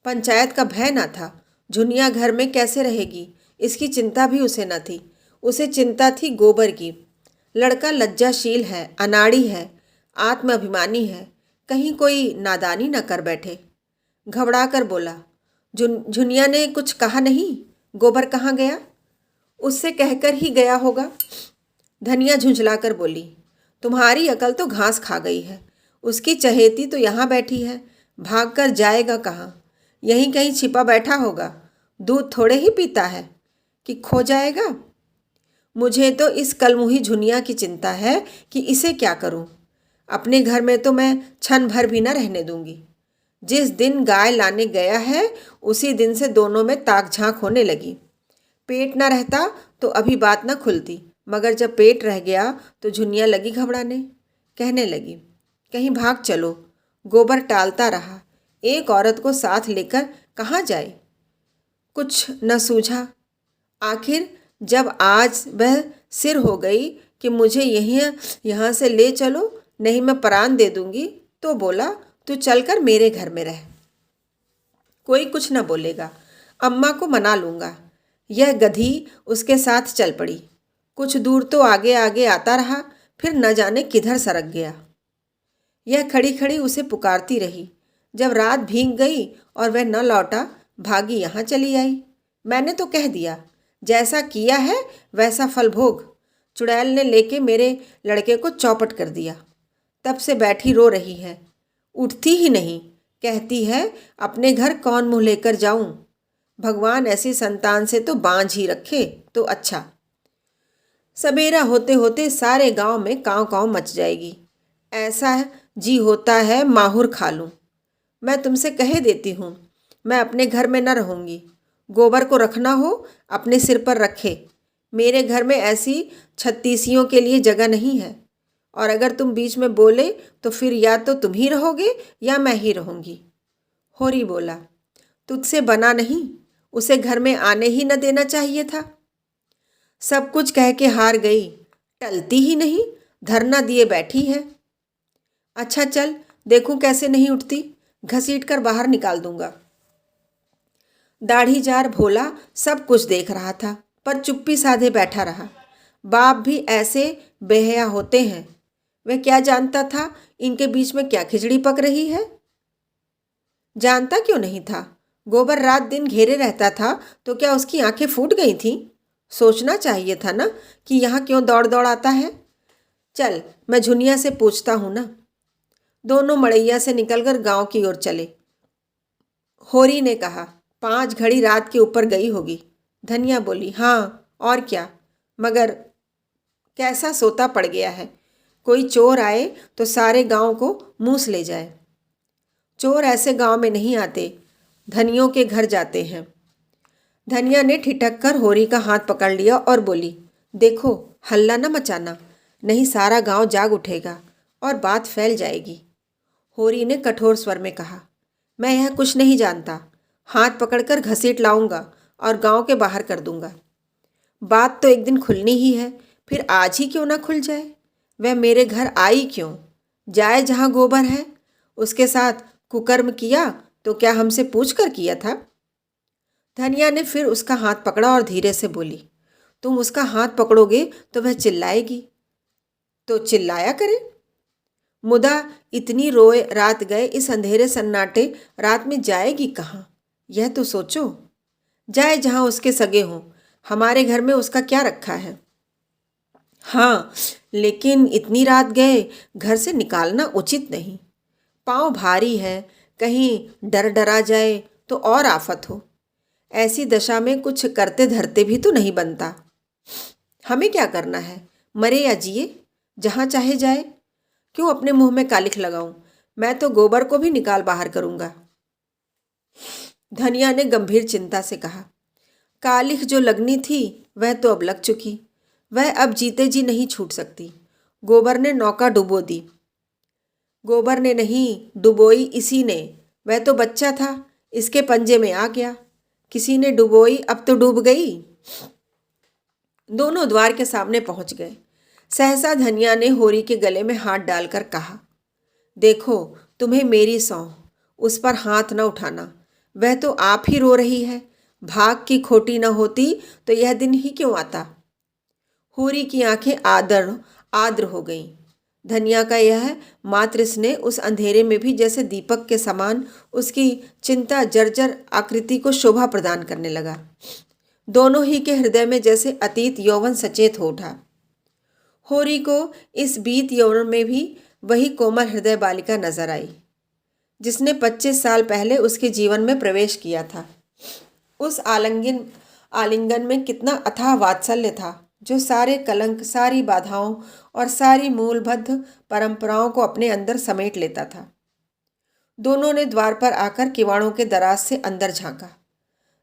पंचायत का भय न था। झुनिया घर में कैसे रहेगी इसकी चिंता भी उसे न थी। उसे चिंता थी गोबर की। लड़का लज्जाशील है, अनाड़ी है, आत्माभिमानी है, कहीं कोई नादानी न कर बैठे। घबरा कर बोला, झुनिया ने कुछ कहा नहीं? गोबर कहाँ गया? उससे कहकर ही गया होगा। धनिया झुंझलाकर बोली, तुम्हारी अकल तो घास खा गई है। उसकी चहेती तो यहाँ बैठी है, भागकर जाएगा कहाँ? यहीं कहीं छिपा बैठा होगा। दूध थोड़े ही पीता है कि खो जाएगा। मुझे तो इस कलमुही झुनिया की चिंता है कि इसे क्या करूं। अपने घर में तो मैं क्षण भर भी न रहने दूंगी। जिस दिन गाय लाने गया है उसी दिन से दोनों में ताक झांक होने लगी। पेट न रहता तो अभी बात न खुलती, मगर जब पेट रह गया तो झुनिया लगी घबराने। कहने लगी, कहीं भाग चलो। गोबर टालता रहा। एक औरत को साथ लेकर कहाँ जाए? कुछ न सूझा। आखिर जब आज वह सिर हो गई कि मुझे यहाँ से ले चलो, नहीं मैं प्राण दे दूंगी, तो बोला, तू चलकर मेरे घर में रह। कोई कुछ न बोलेगा, अम्मा को मना लूँगा। यह गधी उसके साथ चल पड़ी। कुछ दूर तो आगे आगे आता रहा, फिर न जाने किधर सरक गया। यह खड़ी खड़ी उसे पुकारती रही। जब रात भीग गई और वह न लौटा, भागी यहाँ चली आई। मैंने तो कह दिया, जैसा किया है वैसा फल भोग। चुड़ैल ने लेके मेरे लड़के को चौपट कर दिया। तब से बैठी रो रही है, उठती ही नहीं। कहती है, अपने घर कौन मुँह लेकर जाऊं? भगवान ऐसी संतान से तो बांझ ही रखे तो अच्छा। सवेरा होते होते सारे गांव में कांव कांव मच जाएगी। ऐसा जी होता है माहुर खा लूं। मैं तुमसे कहे देती हूँ, मैं अपने घर में न रहूँगी। गोबर को रखना हो अपने सिर पर रखे। मेरे घर में ऐसी छत्तीसियों के लिए जगह नहीं है। और अगर तुम बीच में बोले तो फिर या तो तुम ही रहोगे या मैं ही रहूँगी। होरी बोला, तुझसे बना नहीं, उसे घर में आने ही न देना चाहिए था। सब कुछ कह के हार गई, टलती ही नहीं, धरना दिए बैठी है। अच्छा चल, देखूं कैसे नहीं उठती, घसीट कर बाहर निकाल दूंगा। दाढ़ीजार भोला सब कुछ देख रहा था, पर चुप्पी साधे बैठा रहा। बाप भी ऐसे बेहया होते हैं। वह क्या जानता था इनके बीच में क्या खिचड़ी पक रही है? जानता क्यों नहीं था? गोबर रात दिन घेरे रहता था तो क्या उसकी आंखें फूट गई थीं? सोचना चाहिए था ना कि यहाँ क्यों दौड़ दौड़ आता है। चल, मैं झुनिया से पूछता हूँ ना। दोनों मड़ैया से निकलकर गांव की ओर चले। होरी ने कहा, 5 घड़ी रात के ऊपर गई होगी। धनिया बोली, हाँ और क्या, मगर कैसा सोता पड़ गया है। कोई चोर आए तो सारे गांव को मूस ले जाए। चोर ऐसे गांव में नहीं आते, धनियों के घर जाते हैं। धनिया ने ठिठक कर होरी का हाथ पकड़ लिया और बोली, देखो हल्ला न मचाना, नहीं सारा गांव जाग उठेगा और बात फैल जाएगी। होरी ने कठोर स्वर में कहा, मैं यह कुछ नहीं जानता। हाथ पकड़कर घसीट लाऊंगा और गांव के बाहर कर दूंगा। बात तो एक दिन खुलनी ही है, फिर आज ही क्यों ना खुल जाए। वह मेरे घर आई क्यों? जाए जहां गोबर है। उसके साथ कुकर्म किया तो क्या हमसे पूछ कर किया था? धनिया ने फिर उसका हाथ पकड़ा और धीरे से बोली, तुम उसका हाथ पकड़ोगे तो वह चिल्लाएगी। तो चिल्लाया करे। मुदा इतनी रोए रात गए, इस अंधेरे सन्नाटे रात में जाएगी कहाँ? यह तो सोचो। जाए जहाँ उसके सगे हों, हमारे घर में उसका क्या रखा है? हाँ, लेकिन इतनी रात गए घर से निकालना उचित नहीं। पाँव भारी है, कहीं डर डरा जाए तो और आफत हो। ऐसी दशा में कुछ करते धरते भी तो नहीं बनता। हमें क्या करना है, मरे या जिए, जहाँ चाहे जाए। क्यों अपने मुंह में कालिख लगाऊं? मैं तो गोबर को भी निकाल बाहर करूंगा। धनिया ने गंभीर चिंता से कहा, कालिख जो लगनी थी वह तो अब लग चुकी। वह अब जीते जी नहीं छूट सकती। गोबर ने नौका डुबो दी। गोबर ने नहीं डुबोई, इसी ने। वह तो बच्चा था, इसके पंजे में आ गया। किसी ने डुबोई, अब तो डूब गई। दोनों द्वार के सामने पहुंच गए। सहसा धनिया ने होरी के गले में हाथ डालकर कहा, देखो तुम्हें मेरी सौंह, उस पर हाथ न उठाना। वह तो आप ही रो रही है। भाग की खोटी न होती तो यह दिन ही क्यों आता। होरी की आंखें आद्र हो गईं। धनिया का यह मातृ स्नेह उस अंधेरे में भी जैसे दीपक के समान उसकी चिंता जर्जर आकृति को शोभा प्रदान करने लगा। दोनों ही के हृदय में जैसे अतीत यौवन सचेत हो उठा। होरी को इस बीत यौवन में भी वही कोमल हृदय बालिका नजर आई जिसने 25 साल पहले उसके जीवन में प्रवेश किया था। उस आलिंगन में कितना अथाह वात्सल्य था जो सारे कलंक, सारी बाधाओं और सारी मूलबद्ध परंपराओं को अपने अंदर समेट लेता था। दोनों ने द्वार पर आकर किवाड़ों के दराज से अंदर झांका।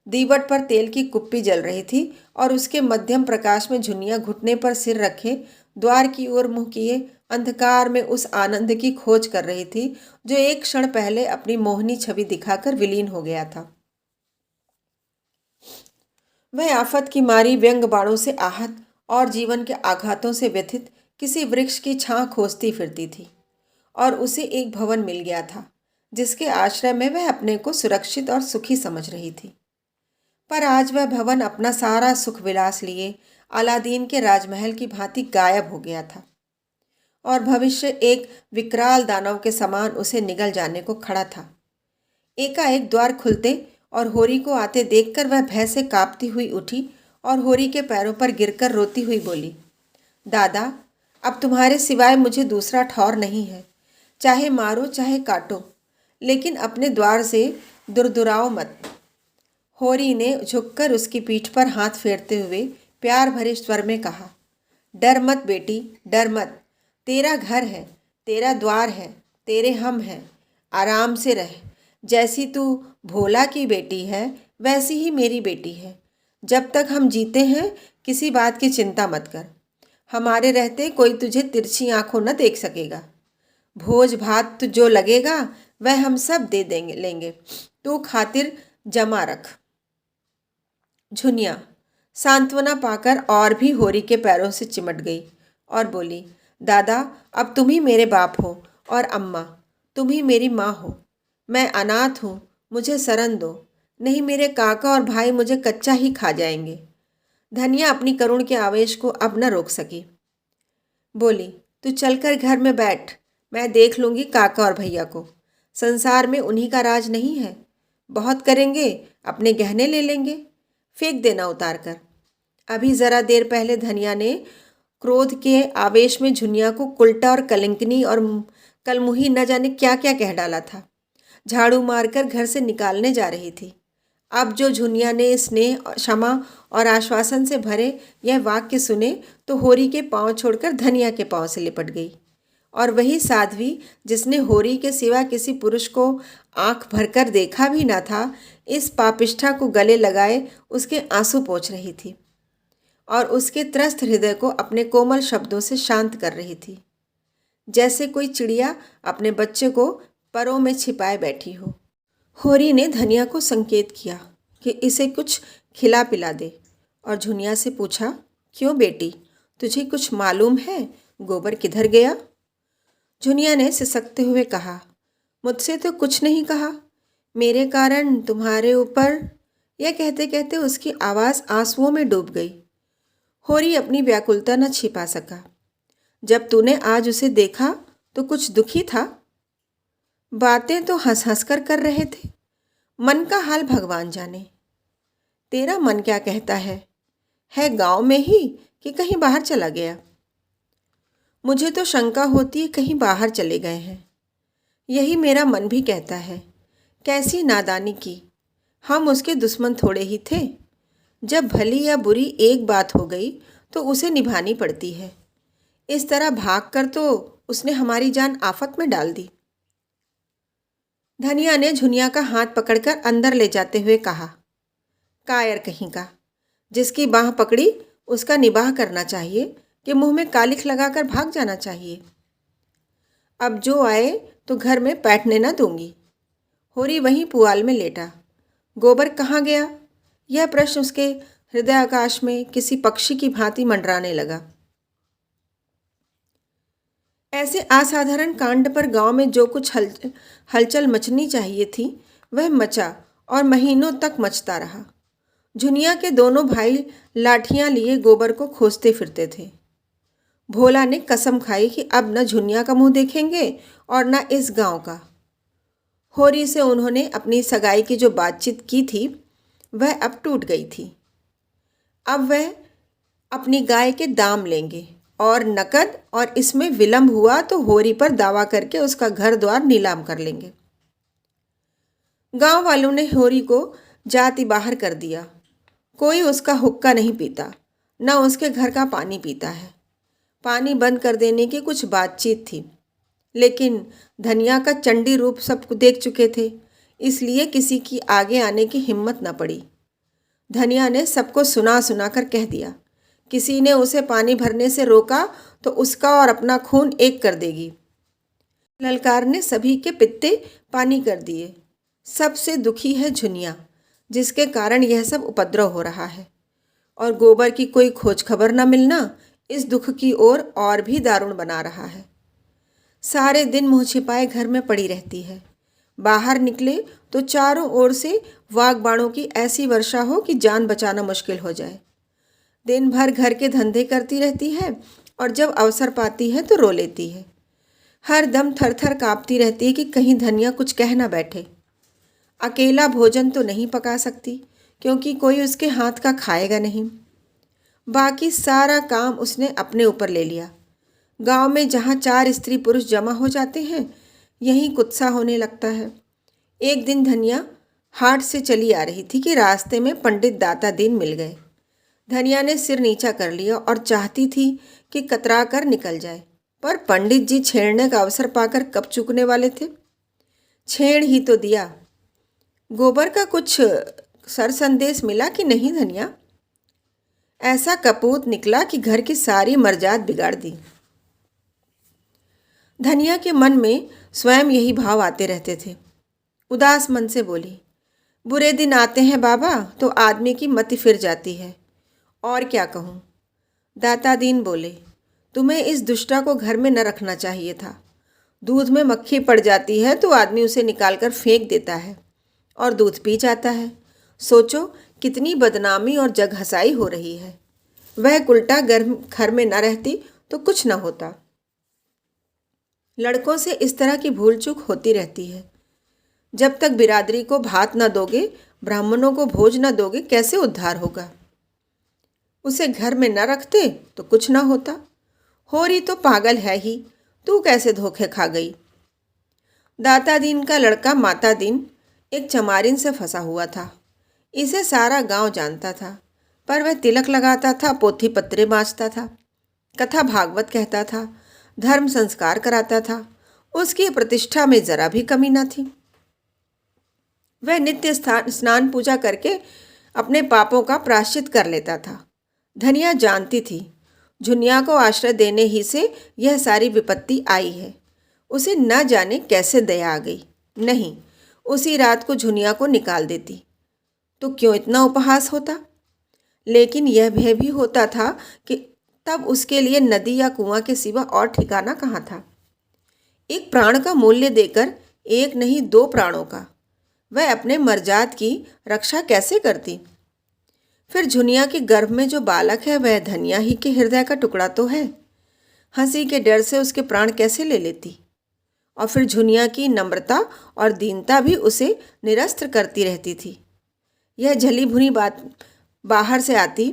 दीवट पर तेल की कुप्पी जल रही थी और उसके मध्यम प्रकाश में झुनिया घुटने पर सिर रखे द्वार की ओर मुंह किए अंधकार में उस आनंद की खोज कर रही थी जो एक क्षण पहले अपनी मोहनी छवि दिखाकर विलीन हो गया था। वह आफत की मारी व्यंग बाणों से आहत और जीवन के आघातों से व्यथित किसी वृक्ष की छां खोजती फिरती थी और उसे एक भवन मिल गया था जिसके आश्रय में वह अपने को सुरक्षित और सुखी समझ रही थी। पर आज वह भवन अपना सारा सुख विलास लिए अलादीन के राजमहल की भांति गायब हो गया था और भविष्य एक विकराल दानव के समान उसे निगल जाने को खड़ा था। एकाएक द्वार खुलते और होरी को आते देखकर वह भय से कांपती हुई उठी और होरी के पैरों पर गिरकर रोती हुई बोली, दादा, अब तुम्हारे सिवाय मुझे दूसरा ठौर नहीं है। चाहे मारो चाहे काटो, लेकिन अपने द्वार से दुरदुराओ मत। होरी ने झुककर उसकी पीठ पर हाथ फेरते हुए प्यार भरे स्वर में कहा, डर मत बेटी, डर मत। तेरा घर है, तेरा द्वार है, तेरे हम हैं। आराम से रह। जैसी तू भोला की बेटी है वैसी ही मेरी बेटी है। जब तक हम जीते हैं किसी बात की चिंता मत कर। हमारे रहते कोई तुझे तिरछी आंखों न देख सकेगा। भोज भात जो लगेगा वह हम सब दे देंगे लेंगे। तू खातिर जमा रख। झुनिया सांत्वना पाकर और भी होरी के पैरों से चिमट गई और बोली, दादा, अब तुम ही मेरे बाप हो और अम्मा तुम ही मेरी माँ हो। मैं अनाथ हूँ, मुझे शरण दो, नहीं मेरे काका और भाई मुझे कच्चा ही खा जाएंगे। धनिया अपनी करुण के आवेश को अब न रोक सकी। बोली, तू चलकर घर में बैठ, मैं देख लूँगी काका और भैया को। संसार में उन्हीं का राज नहीं है। बहुत करेंगे, अपने गहने ले लेंगे, फेंक देना उतार कर। अभी ज़रा देर पहले धनिया ने क्रोध के आवेश में झुनिया को उल्टा और कलंकिनी और कलमुही न जाने क्या क्या कह डाला था। झाड़ू मारकर घर से निकालने जा रही थी। अब जो झुनिया ने स्नेह, क्षमा और आश्वासन से भरे यह वाक्य सुने तो होरी के पांव छोड़कर धनिया के पांव से लिपट गई और वही साध्वी जिसने होरी के सिवा किसी पुरुष को आंख भरकर देखा भी न था, इस पापिष्ठा को गले लगाए उसके आंसू पोंछ रही थी और उसके त्रस्त हृदय को अपने कोमल शब्दों से शांत कर रही थी, जैसे कोई चिड़िया अपने बच्चे को परों में छिपाए बैठी हो। होरी ने धनिया को संकेत किया कि इसे कुछ खिला पिला दे और झुनिया से पूछा, क्यों बेटी, तुझे कुछ मालूम है गोबर किधर गया? झुनिया ने सिसकते हुए कहा, मुझसे तो कुछ नहीं कहा, मेरे कारण तुम्हारे ऊपर। यह कहते कहते उसकी आवाज़ आंसुओं में डूब गई। होरी अपनी व्याकुलता न छिपा सका। जब तूने आज उसे देखा तो कुछ दुखी था। बातें तो हंस हंस कर रहे थे। मन का हाल भगवान जाने। तेरा मन क्या कहता है गांव में ही कि कहीं बाहर चला गया? मुझे तो शंका होती है कहीं बाहर चले गए हैं। यही मेरा मन भी कहता है। कैसी नादानी की। हम उसके दुश्मन थोड़े ही थे। जब भली या बुरी एक बात हो गई तो उसे निभानी पड़ती है। इस तरह भागकर तो उसने हमारी जान आफत में डाल दी। धनिया ने झुनिया का हाथ पकड़कर अंदर ले जाते हुए कहा, कायर कहीं का, जिसकी बाह पकड़ी उसका निबाह करना चाहिए कि मुंह में कालिख लगाकर भाग जाना चाहिए। अब जो आए तो घर में बैठने न दूंगी। होरी वहीं पुआल में लेटा। गोबर कहाँ गया? यह प्रश्न उसके हृदय आकाश में किसी पक्षी की भांति मंडराने लगा। ऐसे असाधारण कांड पर गांव में जो कुछ हलचल मचनी चाहिए थी वह मचा और महीनों तक मचता रहा। झुनिया के दोनों भाई लाठियां लिए गोबर को खोजते फिरते थे। भोला ने कसम खाई कि अब न झुनिया का मुंह देखेंगे और न इस गांव का। होरी से उन्होंने अपनी सगाई की जो बातचीत की थी वह अब टूट गई थी। अब वह अपनी गाय के दाम लेंगे और नकद, और इसमें विलंब हुआ तो होरी पर दावा करके उसका घर द्वार नीलाम कर लेंगे। गांव वालों ने होरी को जाति बाहर कर दिया। कोई उसका हुक्का नहीं पीता, न उसके घर का पानी पीता है। पानी बंद कर देने की कुछ बातचीत थी, लेकिन धनिया का चंडी रूप सब देख चुके थे, इसलिए किसी की आगे आने की हिम्मत न पड़ी। धनिया ने सबको सुना सुना कर कह दिया, किसी ने उसे पानी भरने से रोका तो उसका और अपना खून एक कर देगी। ललकार ने सभी के पित्ते पानी कर दिए। सबसे दुखी है झुनिया, जिसके कारण यह सब उपद्रव हो रहा है, और गोबर की कोई खोज खबर न मिलना इस दुख की ओर और भी दारुण बना रहा है। सारे दिन मुँह छिपाए घर में पड़ी रहती है। बाहर निकले तो चारों ओर से वागबाणों की ऐसी वर्षा हो कि जान बचाना मुश्किल हो जाए। दिन भर घर के धंधे करती रहती है, और जब अवसर पाती है तो रो लेती है। हर दम थर थर काँपती रहती है कि कहीं धनिया कुछ कह ना बैठे। अकेला भोजन तो नहीं पका सकती, क्योंकि कोई उसके हाथ का खाएगा नहीं। बाकी सारा काम उसने अपने ऊपर ले लिया। गांव में जहाँ 4 स्त्री पुरुष जमा हो जाते हैं, यहीं कुत्सा होने लगता है। एक दिन धनिया हाट से चली आ रही थी कि रास्ते में पंडित दाता दीन मिल गए। धनिया ने सिर नीचा कर लिया और चाहती थी कि कतरा कर निकल जाए, पर पंडित जी छेड़ने का अवसर पाकर कब चूकने वाले थे। छेड़ ही तो दिया। गोबर का कुछ सर संदेश मिला कि नहीं धनिया? ऐसा कपूत निकला कि घर की सारी मर्जात बिगाड़ दी। धनिया के मन में स्वयं यही भाव आते रहते थे। उदास मन से बोली, बुरे दिन आते हैं बाबा तो आदमी की मति फिर जाती है। और क्या कहूँ? दाता दीन बोले, तुम्हें इस दुष्टा को घर में न रखना चाहिए था। दूध में मक्खी पड़ जाती है तो आदमी उसे निकालकर फेंक देता है और दूध पी जाता है। सोचो कितनी बदनामी और जगहसाई हो रही है। वह उल्टा घर में न रहती तो कुछ न होता। लड़कों से इस तरह की भूल चूक होती रहती है। जब तक बिरादरी को भात न दोगे, ब्राह्मणों को भोज न दोगे, कैसे उद्धार होगा? उसे घर में न रखते तो कुछ न होता। होरी तो पागल है ही, तू कैसे धोखे खा गई? दाता दीन का लड़का माता दीन एक चमारिन से फंसा हुआ था। इसे सारा गांव जानता था, पर वह तिलक लगाता था, पोथी पत्रे बाँचता था, कथा भागवत कहता था, धर्म संस्कार कराता था। उसकी प्रतिष्ठा में जरा भी कमी न थी। वह नित्य स्नान पूजा करके अपने पापों का प्रायश्चित कर लेता था। धनिया जानती थी झुनिया को आश्रय देने ही से यह सारी विपत्ति आई है। उसे न जाने कैसे दया आ गई। नहीं, उसी रात को झुनिया को निकाल देती तो क्यों इतना उपहास होता। लेकिन यह भय भी होता था कि तब उसके लिए नदी या कुआं के सिवा और ठिकाना कहाँ था। एक प्राण का मूल्य देकर, एक नहीं 2 प्राणों का, वह अपने मर्जात की रक्षा कैसे करती? फिर झुनिया के गर्भ में जो बालक है वह धनिया ही के हृदय का टुकड़ा तो है। हंसी के डर से उसके प्राण कैसे ले लेती? और फिर झुनिया की नम्रता और दीनता भी उसे निरस्त्र करती रहती थी। यह झली भुनी बात बाहर से आती,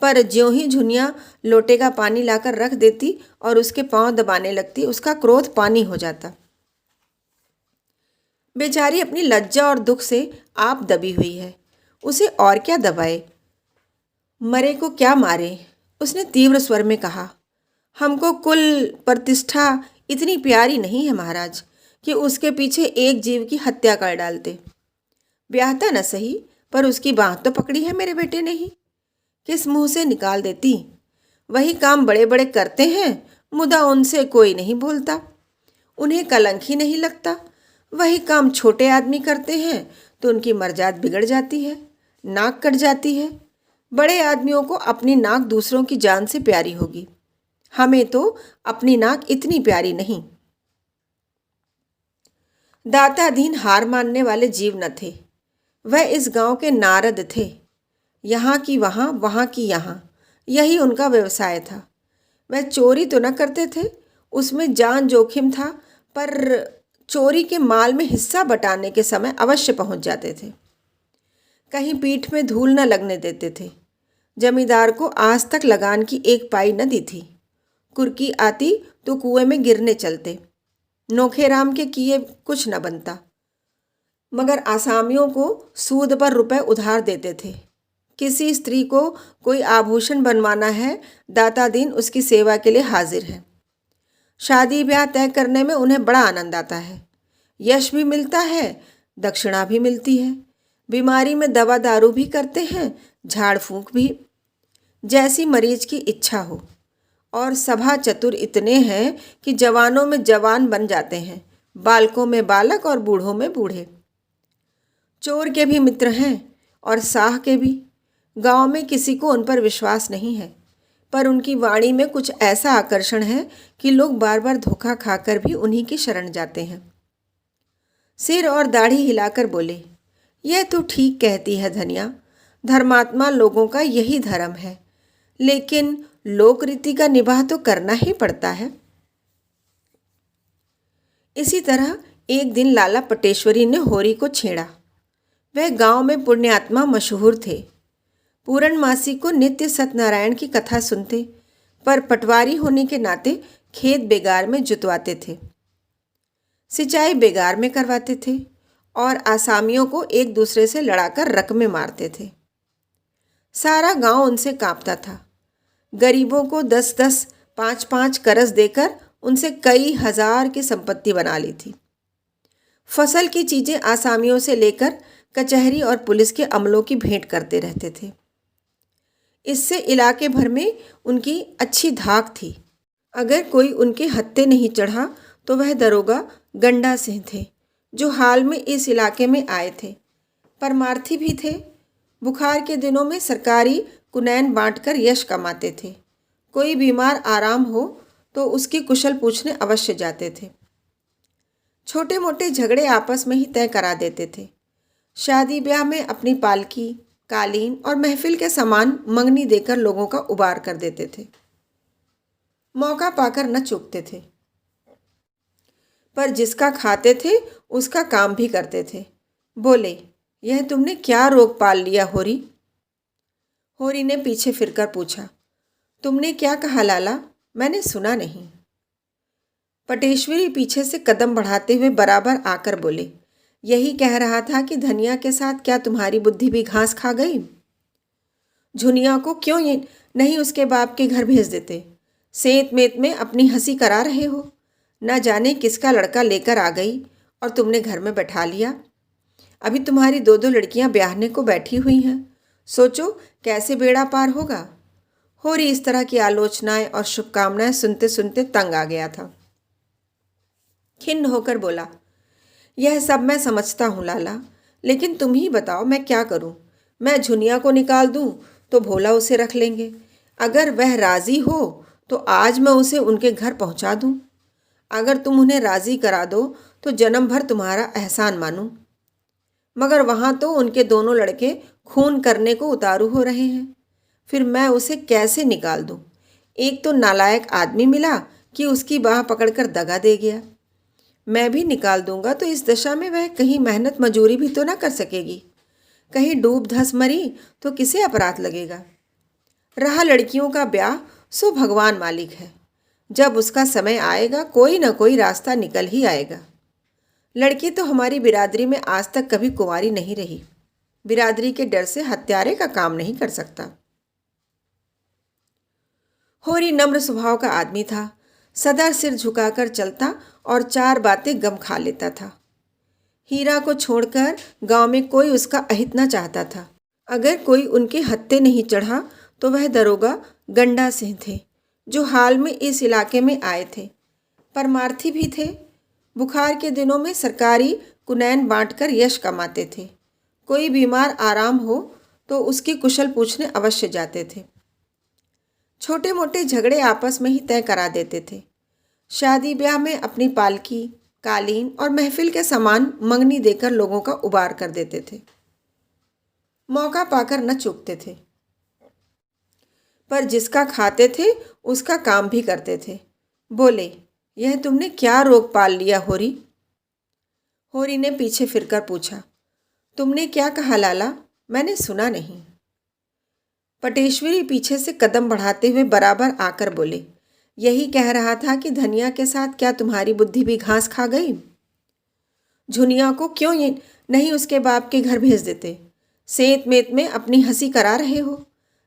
पर ज्यों ही झुनिया लोटे का पानी लाकर रख देती और उसके पांव दबाने लगती, उसका क्रोध पानी हो जाता। बेचारी अपनी लज्जा और दुख से आप दबी हुई है, उसे और क्या दबाए? मरे को क्या मारे? उसने तीव्र स्वर में कहा। हमको कुल प्रतिष्ठा इतनी प्यारी नहीं है महाराज कि उसके पीछे एक जीव की हत्या कर डालते। ब्याहता न सही, पर उसकी बाँह तो पकड़ी है मेरे बेटे ने ही। किस मुंह से निकाल देती? वही काम बड़े बड़े करते हैं, मुदा उनसे कोई नहीं बोलता, उन्हें कलंक ही नहीं लगता। वही काम छोटे आदमी करते हैं तो उनकी मर्जात बिगड़ जाती है, नाक कट जाती है। बड़े आदमियों को अपनी नाक दूसरों की जान से प्यारी होगी, हमें तो अपनी नाक इतनी प्यारी नहीं। दाताधीन हार मानने वाले जीव न थे। वह इस गांव के नारद थे। यहाँ की वहाँ, वहाँ की यहाँ, यही उनका व्यवसाय था। वह चोरी तो न करते थे, उसमें जान जोखिम था, पर चोरी के माल में हिस्सा बटाने के समय अवश्य पहुँच जाते थे। कहीं पीठ में धूल न लगने देते थे। जमींदार को आज तक लगान की 1 पाई न दी थी। कुर्की आती तो कुएं में गिरने चलते। नोखेराम के किए कुछ न बनता, मगर आसामियों को सूद पर रुपए उधार देते थे। किसी स्त्री को कोई आभूषण बनवाना है, दाता दीन उसकी सेवा के लिए हाजिर है। शादी ब्याह तय करने में उन्हें बड़ा आनंद आता है। यश भी मिलता है, दक्षिणा भी मिलती है। बीमारी में दवा दारू भी करते हैं, झाड़ फूंक भी, जैसी मरीज की इच्छा हो। और सभा चतुर इतने हैं कि जवानों में जवान बन जाते हैं, बालकों में बालक और बूढ़ों में बूढ़े। चोर के भी मित्र हैं और साह के भी। गांव में किसी को उन पर विश्वास नहीं है, पर उनकी वाणी में कुछ ऐसा आकर्षण है कि लोग बार बार धोखा खाकर भी उन्हीं की शरण जाते हैं। सिर और दाढ़ी हिलाकर बोले, यह तो ठीक कहती है धनिया, धर्मात्मा लोगों का यही धर्म है, लेकिन लोक रीति का निबाह तो करना ही पड़ता है। इसी तरह एक दिन लाला पटेश्वरी ने होरी को छेड़ा। वह गांव में पुण्यात्मा मशहूर थे। पूर्णमासी को नित्य सत्यनारायण की कथा सुनते, पर पटवारी होने के नाते खेत बेगार में जुतवाते थे, सिंचाई बेगार में करवाते थे और आसामियों को एक दूसरे से लड़ाकर रकमें मारते थे। सारा गांव उनसे कांपता था। गरीबों को 10-10, 5-5 करस देकर उनसे कई हजार की संपत्ति बना ली थी। फसल की चीजें आसामियों से लेकर कचहरी और पुलिस के अमलों की भेंट करते रहते थे। इससे इलाके भर में उनकी अच्छी धाक थी। अगर कोई उनके हत्थे नहीं चढ़ा तो वह दरोगा गंडा सिंह थे, जो हाल में इस इलाके में आए थे। परमार्थी भी थे। बुखार के दिनों में सरकारी कुनैन बांटकर यश कमाते थे। कोई बीमार आराम हो तो उसकी कुशल पूछने अवश्य जाते थे। छोटे मोटे झगड़े आपस में ही तय करा देते थे। शादी ब्याह में अपनी पालकी, कालीन और महफिल के सामान मंगनी देकर लोगों का उबार कर देते थे। मौका पाकर न चूकते थे, पर जिसका खाते थे उसका काम भी करते थे। बोले, यह तुमने क्या रोग पाल लिया होरी? होरी ने पीछे फिरकर पूछा, तुमने क्या कहा लाला? मैंने सुना नहीं। पटेश्वरी पीछे से कदम बढ़ाते हुए बराबर आकर बोले, यही कह रहा था कि धनिया के साथ क्या तुम्हारी बुद्धि भी घास खा गई? झुनिया को क्यों ये नहीं उसके बाप के घर भेज देते? सेंत मेत में अपनी हंसी करा रहे हो। न जाने किसका लड़का लेकर आ गई और तुमने घर में बैठा लिया। अभी तुम्हारी 2-2 लड़कियां ब्याहने को बैठी हुई हैं। सोचो कैसे बेड़ा पार होगा। होरी इस तरह की आलोचनाएं और शुभकामनाएं सुनते सुनते तंग आ गया था। खिन्न होकर बोला, यह सब मैं समझता हूँ लाला, लेकिन तुम ही बताओ मैं क्या करूँ? मैं झुनिया को निकाल दूँ तो भोला उसे रख लेंगे। अगर वह राज़ी हो तो आज मैं उसे उनके घर पहुँचा दूँ। अगर तुम उन्हें राज़ी करा दो तो जन्म भर तुम्हारा एहसान मानूँ। मगर वहाँ तो उनके दोनों लड़के खून करने को उतारू हो रहे हैं। फिर मैं उसे कैसे निकाल दूँ? एक तो नालायक आदमी मिला कि उसकी बाह पकड़कर दगा दे गया। मैं भी निकाल दूंगा तो इस दशा में वह कहीं मेहनत मजूरी भी तो ना कर सकेगी। कहीं डूब धस मरी तो किसे अपराध लगेगा? रहा लड़कियों का ब्याह, सो भगवान मालिक है। जब उसका समय आएगा कोई ना कोई रास्ता निकल ही आएगा। लड़की तो हमारी बिरादरी में आज तक कभी कुंवारी नहीं रही। बिरादरी के डर से हत्यारे का काम नहीं कर सकता। होरी नम्र स्वभाव का आदमी था। सदा सिर झुकाकर चलता और 4 बातें गम खा लेता था। हीरा को छोड़कर गांव में कोई उसका अहित न चाहता था। अगर कोई उनके हत्थे नहीं चढ़ा तो वह दरोगा गंडा सिंह थे, जो हाल में इस इलाके में आए थे। परमार्थी भी थे। बुखार के दिनों में सरकारी कुनैन बांटकर यश कमाते थे। कोई बीमार आराम हो तो उसकी कुशल पूछने अवश्य जाते थे। छोटे मोटे झगड़े आपस में ही तय करा देते थे। शादी ब्याह में अपनी पालकी, कालीन और महफिल के सामान मंगनी देकर लोगों का उबार कर देते थे। मौका पाकर न चूकते थे, पर जिसका खाते थे उसका काम भी करते थे। बोले, यह तुमने क्या रोग पाल लिया होरी? होरी ने पीछे फिरकर पूछा, तुमने क्या कहा लाला? मैंने सुना नहीं। पटेश्वरी पीछे से कदम बढ़ाते हुए बराबर आकर बोले, यही कह रहा था कि धनिया के साथ क्या तुम्हारी बुद्धि भी घास खा गई? झुनिया को क्यों ये नहीं उसके बाप के घर भेज देते? सेंत मेत में अपनी हंसी करा रहे हो।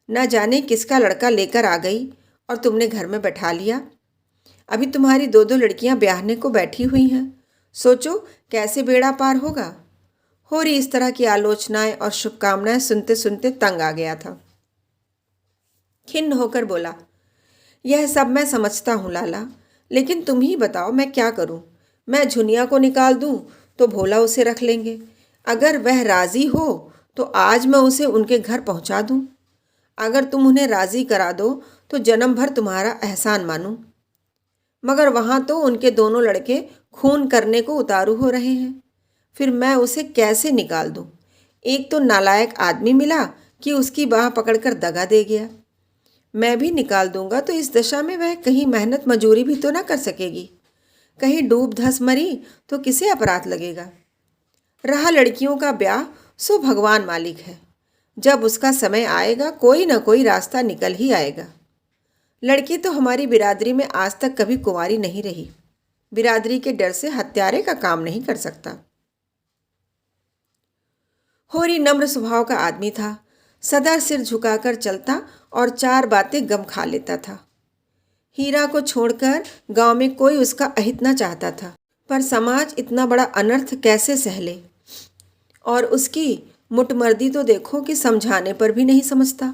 न जाने किसका लड़का लेकर आ गई और तुमने घर में बैठा लिया। अभी तुम्हारी दो दो लड़कियां ब्याहने को बैठी हुई हैं। सोचो कैसे बेड़ा पार होगा। होरी इस तरह की आलोचनाएं और शुभकामनाएं सुनते सुनते तंग आ गया था। खिन्न होकर बोला, यह सब मैं समझता हूँ लाला, लेकिन तुम ही बताओ मैं क्या करूँ। मैं झुनिया को निकाल दूँ तो भोला उसे रख लेंगे। अगर वह राज़ी हो तो आज मैं उसे उनके घर पहुँचा दूँ। अगर तुम उन्हें राज़ी करा दो तो जन्म भर तुम्हारा एहसान मानूं। मगर वहाँ तो उनके दोनों लड़के खून करने को उतारू हो रहे हैं। फिर मैं उसे कैसे निकाल दूँ? एक तो नालायक आदमी मिला कि उसकी बाह पकड़कर दगा दे गया। मैं भी निकाल दूंगा तो इस दशा में वह कहीं मेहनत मजूरी भी तो ना कर सकेगी। कहीं डूब धस मरी तो किसे अपराध लगेगा? रहा लड़कियों का ब्याह, सो भगवान मालिक है। जब उसका समय आएगा कोई ना कोई रास्ता निकल ही आएगा। लड़की तो हमारी बिरादरी में आज तक कभी कुंवारी नहीं रही। बिरादरी के डर से हत्यारे का काम नहीं कर सकता। होरी नम्र स्वभाव का आदमी था। सदा सिर झुकाकर चलता और चार बातें गम खा लेता था। हीरा को छोड़कर गांव में कोई उसका अहित न चाहता था, पर समाज इतना बड़ा अनर्थ कैसे सह ले। और उसकी मुटमर्दी तो देखो कि समझाने पर भी नहीं समझता।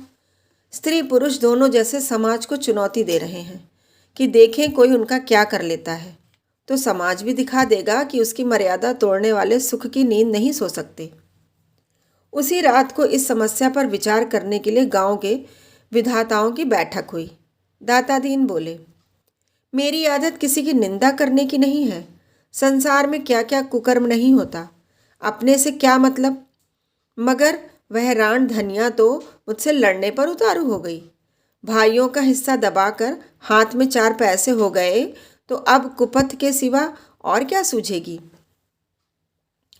स्त्री पुरुष दोनों जैसे समाज को चुनौती दे रहे हैं कि देखें कोई उनका क्या कर लेता है, तो समाज भी दिखा देगा कि उसकी मर्यादा तोड़ने वाले सुख की नींद नहीं सो सकते। उसी रात को इस समस्या पर विचार करने के लिए गांव के विधाताओं की बैठक हुई। दाता दीन बोले, मेरी आदत किसी की निंदा करने की नहीं है। संसार में क्या क्या कुकर्म नहीं होता, अपने से क्या मतलब। मगर वह राण धनिया तो मुझसे लड़ने पर उतारू हो गई। भाइयों का हिस्सा दबाकर हाथ में चार पैसे हो गए तो अब कुपथ के सिवा और क्या सूझेगी।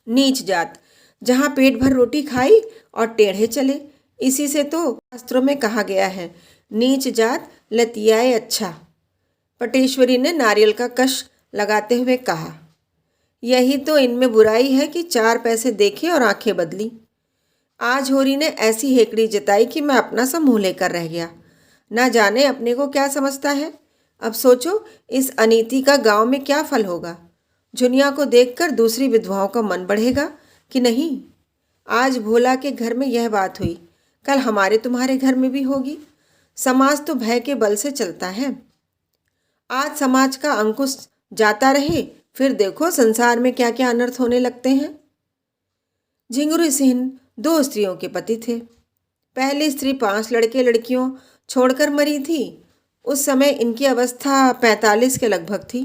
नीच जात, जहाँ पेट भर रोटी खाई और टेढ़े चले। इसी से तो शास्त्रों में कहा गया है, नीच जात लतियाए अच्छा। पटेश्वरी ने नारियल का कश लगाते हुए कहा, यही तो इनमें बुराई है कि चार पैसे देखे और आंखें बदली। आज होरी ने ऐसी हेकड़ी जताई कि मैं अपना सा मुँह लेकर रह गया। ना जाने अपने को क्या समझता है। अब सोचो इस अनीति का गांव में क्या फल होगा। झुनिया को देखकर दूसरी विधवाओं का मन बढ़ेगा कि नहीं। आज भोला के घर में यह बात हुई, कल हमारे तुम्हारे घर में भी होगी। समाज तो भय के बल से चलता है। आज समाज का अंकुश जाता रहे, फिर देखो संसार में क्या क्या अनर्थ होने लगते हैं। झिंगुरी सिंह दो स्त्रियों के पति थे। पहली स्त्री 5 लड़के लड़कियों छोड़कर मरी थी। उस समय इनकी अवस्था 45 के लगभग थी।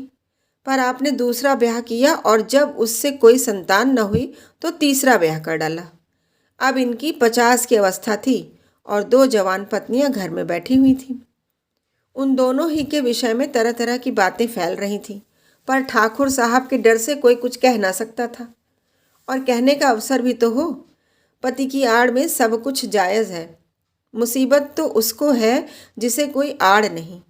पर आपने दूसरा ब्याह किया और जब उससे कोई संतान न हुई तो तीसरा ब्याह कर डाला। अब इनकी 50 की अवस्था थी और 2 जवान पत्नियां घर में बैठी हुई थीं। उन दोनों ही के विषय में तरह तरह की बातें फैल रही थीं, पर ठाकुर साहब के डर से कोई कुछ कह ना सकता था। और कहने का अवसर भी तो हो। पति की आड़ में सब कुछ जायज़ है। मुसीबत तो उसको है जिसे कोई आड़ नहीं।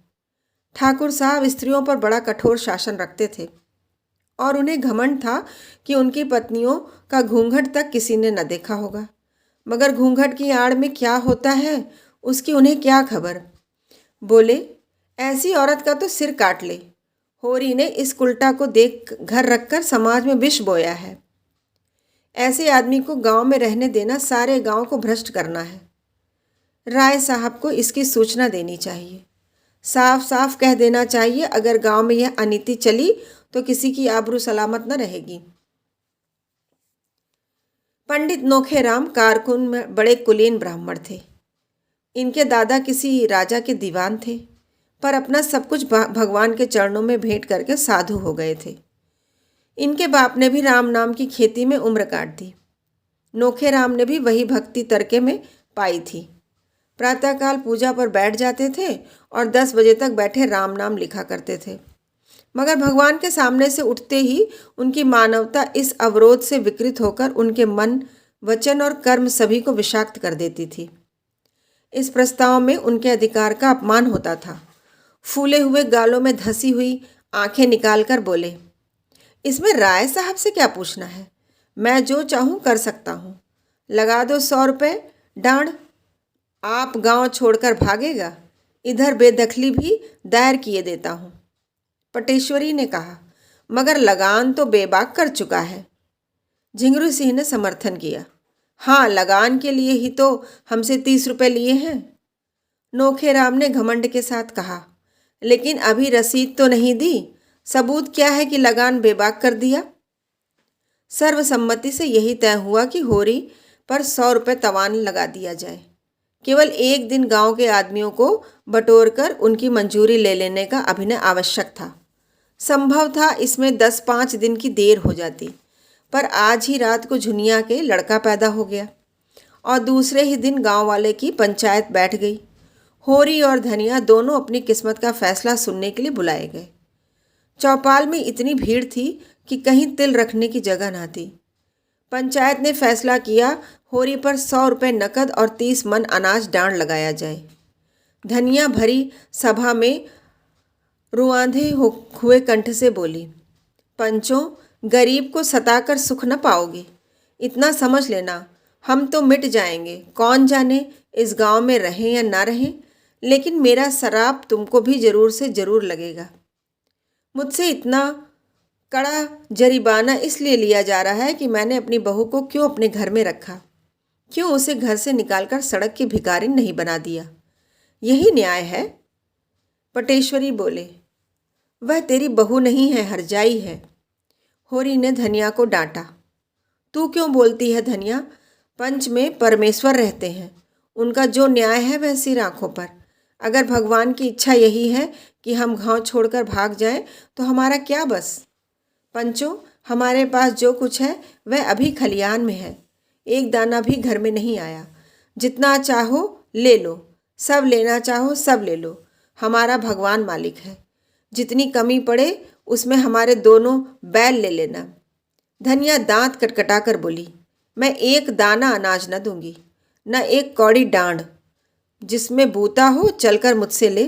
ठाकुर साहब स्त्रियों पर बड़ा कठोर शासन रखते थे और उन्हें घमंड था कि उनकी पत्नियों का घूंघट तक किसी ने न देखा होगा। मगर घूंघट की आड़ में क्या होता है उसकी उन्हें क्या खबर। बोले, ऐसी औरत का तो सिर काट ले। होरी ने इस उल्टा को देख घर रखकर समाज में विष बोया है। ऐसे आदमी को गांव में रहने देना सारे गांव को भ्रष्ट करना है। राय साहब को इसकी सूचना देनी चाहिए। साफ साफ कह देना चाहिए, अगर गांव में यह अनीति चली तो किसी की आबरू सलामत न रहेगी। पंडित नोखेराम कारकुन में बड़े कुलीन ब्राह्मण थे। इनके दादा किसी राजा के दीवान थे, पर अपना सब कुछ भगवान के चरणों में भेंट करके साधु हो गए थे। इनके बाप ने भी राम नाम की खेती में उम्र काट दी। नोखेराम ने भी वही भक्ति तरके में पाई थी। प्रातःकाल पूजा पर बैठ जाते थे और 10 बजे तक बैठे राम नाम लिखा करते थे। मगर भगवान के सामने से उठते ही उनकी मानवता इस अवरोध से विकृत होकर उनके मन, वचन और कर्म सभी को विषाक्त कर देती थी। इस प्रस्ताव में उनके अधिकार का अपमान होता था। फूले हुए गालों में धसी हुई आंखें निकालकर बोले, इसमें राय साहब से क्या पूछना है? मैं जो चाहूँ कर सकता हूँ। लगा दो 100 रुपये डांड। आप गांव छोड़कर भागेगा, इधर बेदखली भी दायर किए देता हूँ। पटेश्वरी ने कहा, मगर लगान तो बेबाक कर चुका है। झिंगुर सिंह ने समर्थन किया, हाँ, लगान के लिए ही तो हमसे 30 रुपये लिए हैं। नोखेराम ने घमंड के साथ कहा, लेकिन अभी रसीद तो नहीं दी, सबूत क्या है कि लगान बेबाक कर दिया? सर्वसम्मति से यही तय हुआ कि होरी पर 100 रुपये तवान लगा दिया जाए। केवल एक दिन गांव के आदमियों को बटोरकर उनकी मंजूरी ले लेने का अभिनय आवश्यक था। संभव था इसमें 10-5 दिन की देर हो जाती, पर आज ही रात को झुनिया के लड़का पैदा हो गया और दूसरे ही दिन गांव वाले की पंचायत बैठ गई। होरी और धनिया दोनों अपनी किस्मत का फैसला सुनने के लिए बुलाए गए। चौपाल में इतनी भीड़ थी कि कहीं तिल रखने की जगह ना थी। पंचायत ने फैसला किया, होरी पर 100 रुपये नकद और 30 मन अनाज डांड लगाया जाए। धनिया भरी सभा में रुआंधे हुए कंठ से बोली, पंचों, गरीब को सताकर सुख न पाओगे। इतना समझ लेना, हम तो मिट जाएंगे, कौन जाने इस गांव में रहें या ना रहें, लेकिन मेरा शराप तुमको भी जरूर से जरूर लगेगा। मुझसे इतना कड़ा जरिमाना इसलिए लिया जा रहा है कि मैंने अपनी बहू को क्यों अपने घर में रखा, क्यों उसे घर से निकालकर सड़क की भिखारिन नहीं बना दिया। यही न्याय है। पटेश्वरी बोले, वह तेरी बहू नहीं है, हरजाई है। होरी ने धनिया को डांटा, तू क्यों बोलती है धनिया? पंच में परमेश्वर रहते हैं, उनका जो न्याय है वह सिर आंखों पर। अगर भगवान की इच्छा यही है कि हम गांव छोड़कर भाग जाएं, तो हमारा क्या बस। पंचों, हमारे पास जो कुछ है वह अभी खलियान में है, एक दाना भी घर में नहीं आया। जितना चाहो ले लो, सब लेना चाहो सब ले लो, हमारा भगवान मालिक है। जितनी कमी पड़े उसमें हमारे दोनों बैल ले लेना। धनिया दांत कटकटा कर बोली, मैं एक दाना अनाज न दूंगी, न एक कौड़ी डांड। जिसमें बूता हो चलकर मुझसे ले।